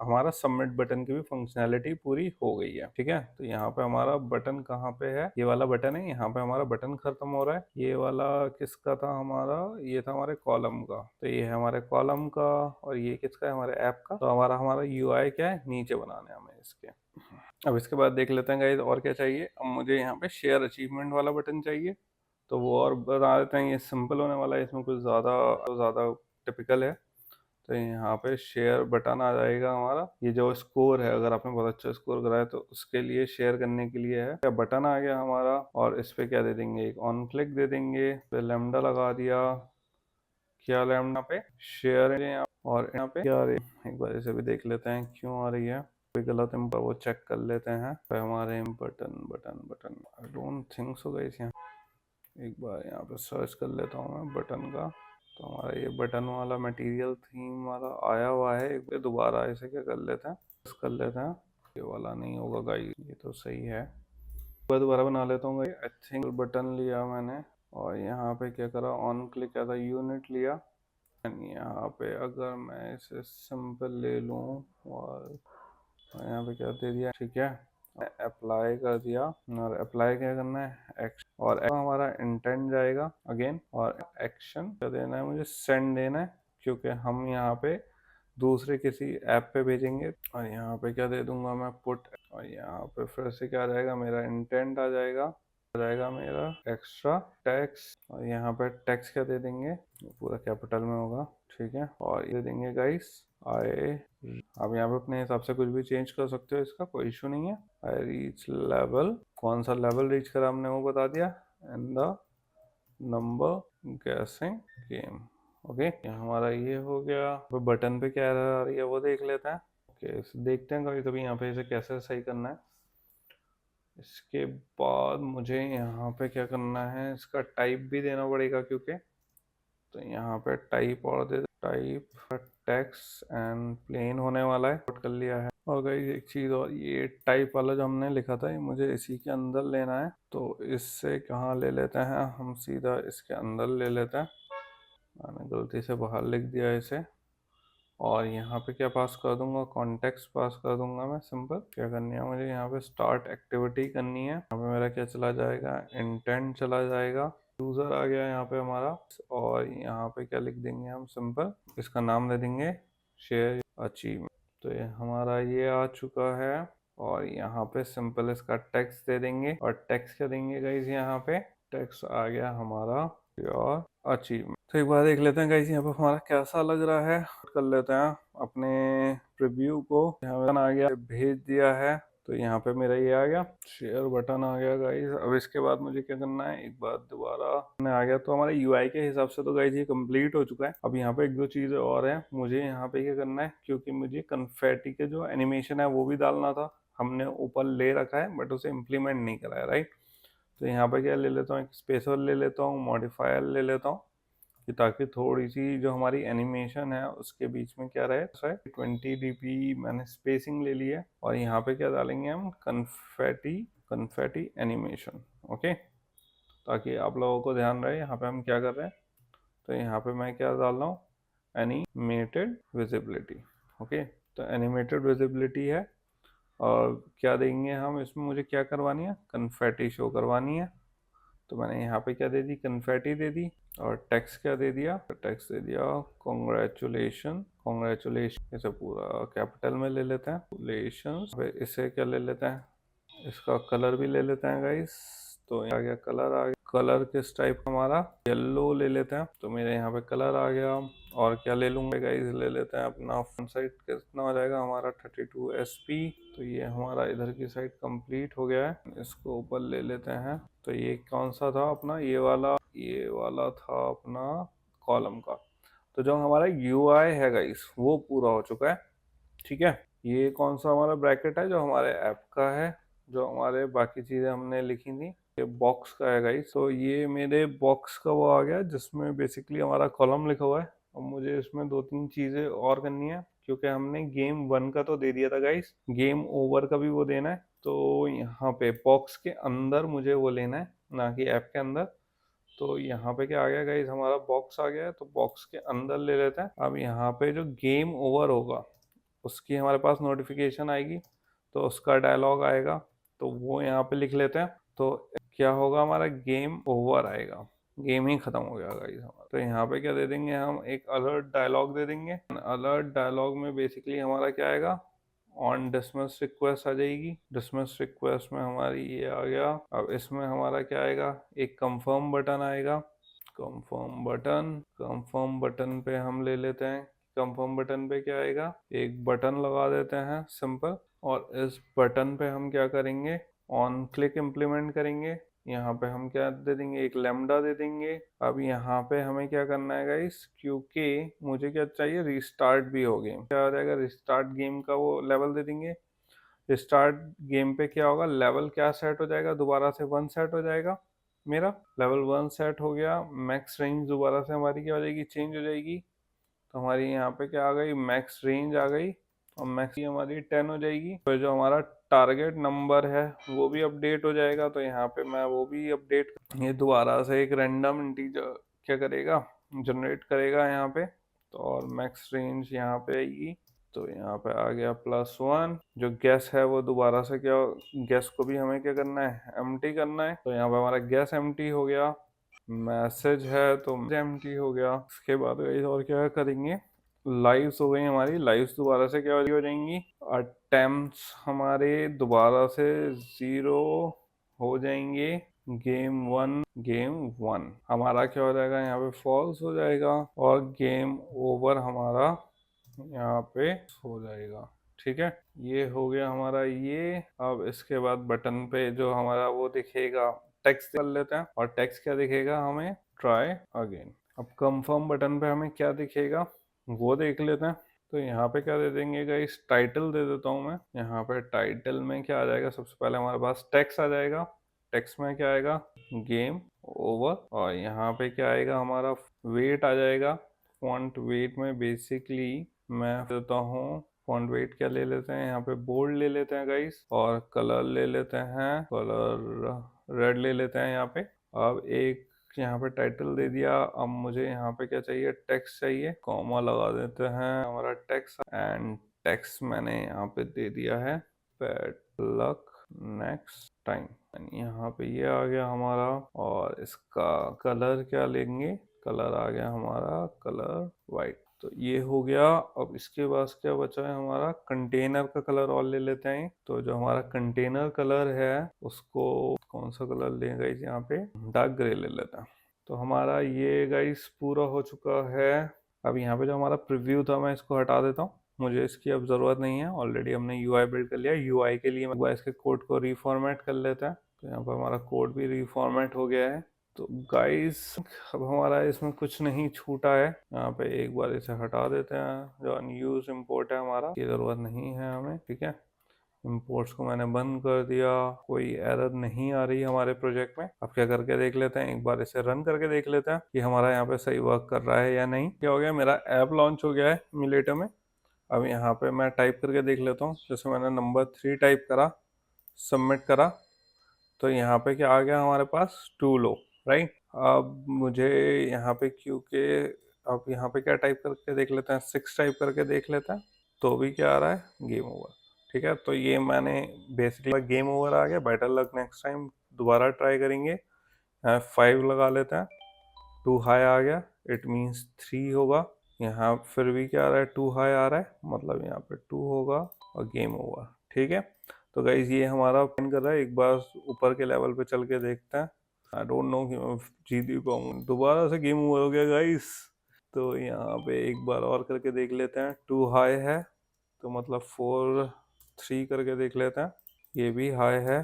हमारा सबमिट बटन की भी फंक्शनैलिटी पूरी हो गई है। ठीक है, तो यहाँ पे हमारा बटन कहाँ पे है, ये वाला बटन है। यहाँ पे हमारा बटन खत्म हो रहा है। ये वाला किसका था हमारा, ये था हमारे कॉलम का। तो ये है हमारे कॉलम का और ये किसका है, हमारे ऐप का। तो हमारा यूआई क्या है, नीचे बनाने हमें इसके। अब इसके बाद देख लेते हैं गाइस और क्या चाहिए। अब मुझे यहाँ पे शेयर अचीवमेंट वाला बटन चाहिए, तो वो और बता देते हैं। ये सिंपल होने वाला है, इसमें कुछ ज़्यादा टिपिकल है। तो यहाँ पे शेयर बटन आ जाएगा हमारा। ये जो स्कोर है, अगर आपने बहुत अच्छा स्कोर कराया तो उसके लिए शेयर करने के लिए है। क्या बटन आ गया हमारा और इस पे क्या दे देंगे, एक ऑन क्लिक दे देंगे। फिर लैम्डा लगा दिया, क्या लैम्डा पे शेयर है। और यहाँ पे क्या आ रही है, एक बार इसे भी देख लेते हैं क्यों आ रही है। कोई गलत वो चेक कर लेते हैं। तो हमारे button button button I don't think so guys. यहाँ एक बार यहाँ पे सर्च कर लेता हूँ मैं बटन का। तो हमारा ये बटन वाला मटेरियल थीम वाला आया हुआ है। एक बार दोबारा इसे क्या कर लेते हैं, ये वाला नहीं होगा गाइस, ये तो सही है। दोबारा बना लेता हूँ। आई थिंक बटन लिया मैंने और यहाँ पे क्या करा, ऑन क्लिक किया था, यूनिट लिया। यहाँ पे अगर मैं इसे सिंपल ले लूँ और यहाँ पे क्या दे दिया, ठीक है, अप्लाई कर दिया। और अप्लाई क्या करना है, एक्शन। और हमारा इंटेंट जाएगा अगेन, और एक्शन क्या देना है, मुझे सेंड देना है, क्योंकि हम यहाँ पे दूसरे किसी ऐप पे भेजेंगे। और यहाँ पे क्या दे दूंगा मैं, पुट। और यहाँ पे फिर से क्या आ जाएगा, मेरा इंटेंट आ जाएगा मेरा एक्स्ट्रा टैक्स। और यहाँ पे टैक्स क्या दे देंगे, पूरा कैपिटल में होगा, ठीक है। और ये देंगे गाइस आई। आप यहाँ पे अपने हिसाब से कुछ भी चेंज कर सकते हो, इसका कोई इशू नहीं है। आई रीच लेवल, कौन सा लेवल रीच करा हमने वो बता दिया। And the number guessing game. Okay, हमारा ये हो गया। तो बटन पे क्या आ रही है वो देख लेते हैं। ओके, देखते हैं कभी कभी यहाँ पे इसे कैसे सही करना है। इसके बाद मुझे यहाँ पे क्या करना है, इसका टाइप भी देना पड़ेगा क्योंकि। तो यहाँ पे टाइप और दे, टाइप टेक्स्ट एंड प्लेन होने वाला है, नोट कर लिया है। और गई एक चीज़ और, ये टाइप वाला जो हमने लिखा था ये मुझे इसी के अंदर लेना है। तो इससे कहाँ ले लेते हैं हम, सीधा इसके अंदर ले लेते हैं। मैंने गलती से बाहर लिख दिया इसे। और यहाँ पे क्या पास कर दूंगा, कॉन्टेक्स्ट पास कर दूंगा मैं। सिंपल क्या करनी है मुझे, यहाँ पे स्टार्ट एक्टिविटी करनी है। यहाँ पे मेरा क्या चला जाएगा, इंटेंट चला जाएगा। यूज़र आ गया यहाँ पे हमारा। और यहाँ पे क्या लिख देंगे हम, सिंपल इसका नाम दे देंगे शेयर अचीवमेंट। तो ये हमारा ये आ चुका है। और यहाँ पे सिंपल इसका टेक्स्ट दे देंगे। और टेक्स्ट क्या देंगे गाइस, यहाँ पे टेक्स्ट आ गया हमारा योर अचीवमेंट। तो एक बार देख लेते हैं गाइस यहाँ पे हमारा कैसा लग रहा है। कर लेते हैं अपने प्रीव्यू को। यहाँ पे आ गया, भेज दिया है। तो यहाँ पे मेरा ये आ गया, शेयर बटन आ गया गाइस। अब इसके बाद मुझे क्या करना है, एक बार दोबारा आ गया। तो हमारे यूआई के हिसाब से तो गाइस ये कंप्लीट हो चुका है। अब यहाँ पे एक दो चीज़ें और हैं मुझे यहाँ पे क्या करना है, क्योंकि मुझे कन्फेटी के जो एनिमेशन है वो भी डालना था। हमने ऊपर ले रखा है बट उसे इम्प्लीमेंट नहीं करा है, राइट। तो यहाँ पे क्या ले लेता हूँ, एक स्पेसर ले लेता हूँ, मॉडिफायर ले लेता हूँ, कि ताकि थोड़ी सी जो हमारी एनिमेशन है उसके बीच में क्या रहे। 20 dp मैंने स्पेसिंग ले ली है। और यहाँ पे क्या डालेंगे हम, कन्फेटी एनिमेशन। ओके, ताकि आप लोगों को ध्यान रहे यहाँ पे हम क्या कर रहे हैं। तो यहाँ पे मैं क्या डाल रहा हूँ, एनिमेटेड विजिबिलिटी। ओके, तो एनिमेटेड विजिबिलिटी है। और क्या देंगे हम इसमें, मुझे क्या करवानी है, कन्फेटी शो करवानी है। तो मैंने यहाँ पे क्या दे दी, कन्फेटी दे दी। और टेक्स्ट क्या दे दिया, टेक्स्ट दे दिया कॉन्ग्रेचुलेशन। कॉन्ग्रेचुलेशन इसे पूरा कैपिटल में ले लेते हैं, कॉन्ग्रेचुलेशंस। इसे क्या ले लेते हैं, इसका कलर भी ले लेते हैं गाइस। तो आ गया कलर, आ गया कलर किस टाइप का, हमारा येलो ले लेते हैं। तो मेरे यहाँ पे कलर आ गया। और क्या ले लूंगा गाइस, ले लेते हैं अपना फ्रंट साइड, कितना हो जाएगा हमारा 32 SP। तो ये हमारा इधर की साइड कंप्लीट हो गया है। इसको ऊपर ले लेते हैं। तो ये कौन सा था अपना, ये वाला था अपना कॉलम का। तो जो हमारा UI है गाइस वो पूरा हो चुका है। ठीक है, ये कौन सा हमारा ब्रैकेट है, जो हमारे ऐप का है, जो हमारे बाकी चीज़ें हमने लिखी थी, ये बॉक्स का है गाइस। तो ये मेरे बॉक्स का वो आ गया जिसमें बेसिकली हमारा कॉलम लिखा हुआ है। और मुझे इसमें 2-3 चीज़ें और करनी है, क्योंकि हमने गेम 1 का तो दे दिया था गाइस, गेम ओवर का भी वो देना है। तो यहाँ पे बॉक्स के अंदर मुझे वो लेना है, ना कि ऐप के अंदर। तो यहाँ पे क्या आ गया गाइस, हमारा बॉक्स आ गया है। तो बॉक्स के अंदर ले लेते हैं। अब यहाँ पे जो गेम ओवर होगा उसकी हमारे पास नोटिफिकेशन आएगी, तो उसका डायलॉग आएगा, तो वो यहाँ पे लिख लेते हैं। तो क्या होगा, हमारा गेम ओवर आएगा, गेम ही खत्म हो गया गाइस हमारा। तो यहाँ पे क्या दे देंगे हम, एक अलर्ट डायलॉग दे देंगे। अलर्ट डायलॉग में बेसिकली हमारा क्या आएगा, ऑन डिसमिस रिक्वेस्ट आ जाएगी। डिसमिस रिक्वेस्ट में हमारी ये आ गया। अब इसमें हमारा क्या आएगा, एक कंफर्म बटन आएगा। कंफर्म बटन पे हम ले लेते हैं। कंफर्म बटन पे क्या आएगा, एक बटन लगा देते हैं सिंपल। और इस बटन पे हम क्या करेंगे, ऑन क्लिक इम्प्लीमेंट करेंगे। यहाँ पे हम क्या दे देंगे, एक लैम्डा दे देंगे। अब यहाँ पे हमें क्या करना है गाइस, क्योंकि मुझे क्या चाहिए, रिस्टार्ट भी हो गेम, क्या हो जाएगा, रिस्टार्ट गेम का वो लेवल दे देंगे। रिस्टार्ट गेम पे क्या होगा, लेवल क्या सेट हो जाएगा, दोबारा से 1 सेट हो जाएगा। मेरा लेवल 1 सेट हो गया। मैक्स रेंज दोबारा से हमारी क्या हो जाएगी, चेंज हो जाएगी। तो हमारी यहाँ पे क्या आ गई, मैक्स रेंज आ गई। और मैक्स हमारी 10 हो जाएगी। तो जो हमारा टारगेट नंबर है वो भी अपडेट हो जाएगा। तो यहाँ पे मैं वो भी अपडेट, ये दोबारा से एक रैंडम इंटीजर क्या करेगा, जनरेट करेगा यहाँ पे। तो और मैक्स रेंज यहाँ पे आएगी। तो यहाँ पे आ गया +1। जो गैस है वो दोबारा से क्या, गैस को भी हमें क्या करना है, एम्प्टी करना है। तो यहाँ पे हमारा गैस एम्प्टी हो गया। मैसेज है तो एम्प्टी हो गया। इसके बाद और क्या करेंगे, लाइव्स हो गई हमारी, लाइव्स दोबारा से क्या हो जाएंगी, अटेम्प्ट्स हमारे दोबारा से 0 हो जाएंगे। गेम 1 हमारा क्या हो जाएगा, यहाँ पे फॉल्स हो जाएगा। और गेम ओवर हमारा यहाँ पे हो जाएगा। ठीक है, ये हो गया हमारा ये। अब इसके बाद बटन पे जो हमारा वो दिखेगा, टेक्स्ट कर लेते हैं। और टेक्स्ट क्या दिखेगा हमें, ट्राई अगेन। अब कंफर्म बटन पे हमें क्या दिखेगा वो देख लेते हैं। तो यहाँ पे क्या दे देंगे गाइस, टाइटल दे देता हूँ मैं। यहाँ पे टाइटल में क्या आ जाएगा, सबसे पहले हमारे पास टेक्स्ट आ जाएगा। टेक्स्ट में क्या आएगा, गेम ओवर। और यहाँ पे क्या आएगा, हमारा वेट आ जाएगा। फॉन्ट वेट में बेसिकली मैं देता हूँ, फॉन्ट वेट क्या ले लेते हैं, यहाँ पे बोल्ड ले लेते हैं गाइस। और कलर ले लेते हैं, कलर रेड ले लेते हैं यहाँ पे। अब एक यहाँ पे टाइटल दे दिया। अब मुझे यहाँ पे क्या चाहिए, टेक्स्ट चाहिए, कॉमा लगा देते हैं हमारा टेक्स्ट। एंड टेक्स्ट मैंने यहाँ पे दे दिया है, बैड लक नेक्स्ट टाइम। यहाँ पे ये आ गया हमारा। और इसका कलर क्या लेंगे, कलर आ गया हमारा कलर वाइट। तो ये हो गया। अब इसके बाद क्या बचा है, हमारा कंटेनर का कलर और ले लेते हैं। तो जो हमारा कंटेनर कलर है उसको कौन सा कलर लें गाइस, यहाँ पे डार्क ग्रे ले लेते हैं। तो हमारा ये गाइस पूरा हो चुका है। अब यहाँ पे जो हमारा प्रीव्यू था मैं इसको हटा देता हूँ, मुझे इसकी अब ज़रूरत नहीं है। ऑलरेडी हमने UI बिल्ड कर लिया। UI के लिए मैं इसके कोड को रीफॉर्मेट कर लेते हैं। तो यहाँ पर हमारा कोड भी रीफॉर्मेट हो गया है। तो गाइस अब हमारा इसमें कुछ नहीं छूटा है। यहाँ पे एक बार इसे हटा देते हैं, जो अनयूज इम्पोर्ट है हमारा, ये ज़रूरत नहीं है हमें। ठीक है, इंपोर्ट्स को मैंने बंद कर दिया, कोई एरर नहीं आ रही हमारे प्रोजेक्ट में। अब क्या करके देख लेते हैं, एक बार इसे रन करके देख लेते हैं कि हमारा यहाँ पे सही वर्क कर रहा है या नहीं। क्या हो गया, मेरा ऐप लॉन्च हो गया है इम्यूलेटर में। अब यहाँ पे मैं टाइप करके देख लेता हूँ। जैसे मैंने नंबर 3 टाइप करा, सबमिट करा, तो यहाँ पे क्या आ गया हमारे पास, टू लो, राइट। अब मुझे यहाँ पे क्योंकि अब यहाँ पे क्या टाइप करके देख लेते हैं, 6 टाइप करके देख लेते हैं, तो भी क्या आ रहा है, गेम ओवर। ठीक है, तो ये मैंने बेसिकली गेम ओवर आ गया, बेटर लक नेक्स्ट टाइम, दोबारा ट्राई करेंगे। 5 लगा लेते हैं, 2 हाई आ गया, इट मीन्स 3 होगा। यहाँ फिर भी क्या आ रहा है, 2 हाई आ रहा है, मतलब यहाँ पे 2 होगा और गेम ओवर। ठीक है, तो गाइज ये हमारा पिन कर रहा है। एक बार ऊपर के लेवल पे चल के देखते हैं। आई डोंट नो कि मैं जीत भी पाऊंगा, दोबारा से गेम ओवर हो गया गाइस। तो यहाँ पे एक बार और करके देख लेते हैं, 2 हाई है, तो मतलब 4 3 करके देख लेते हैं, ये भी हाई है,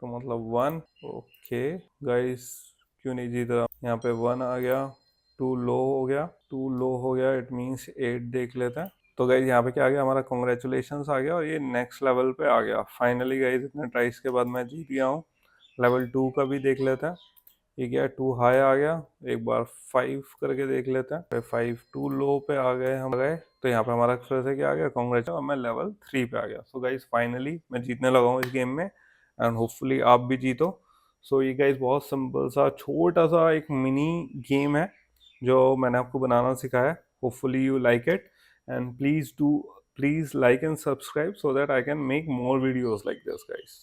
तो मतलब 1। ओके गाइस, क्यों नहीं जीत रहा, यहाँ पे 1 आ गया, 2 लो हो गया, 2 लो हो गया, इट मीन्स 8 देख लेते हैं। तो गाइज यहाँ पे क्या आ गया, हमारा कॉन्ग्रेचुलेशंस आ गया और ये नेक्स्ट लेवल पे आ गया फाइनली गाइज। इतने ट्राइस के बाद मैं जीत गया हूँ। लेवल 2 का भी देख लेते हैं, ये क्या 2 हाई आ गया, एक बार 5 करके देख लेते हैं, 5 2 लो पे आ गए हम गए, तो यहाँ पे हमारा फिर से क्या आ गया, कॉन्ग्रेचुलेशन, और मैं लेवल 3 पे आ गया। सो गाइज फाइनली मैं जीतने लगा हूँ इस गेम में, एंड होपफुली आप भी जीतो। सो ये गाइज बहुत सिंपल सा छोटा सा एक मिनी गेम है जो मैंने आपको बनाना सिखाया। Hopefully you like it, and please like and subscribe so that I can make more videos like this, guys.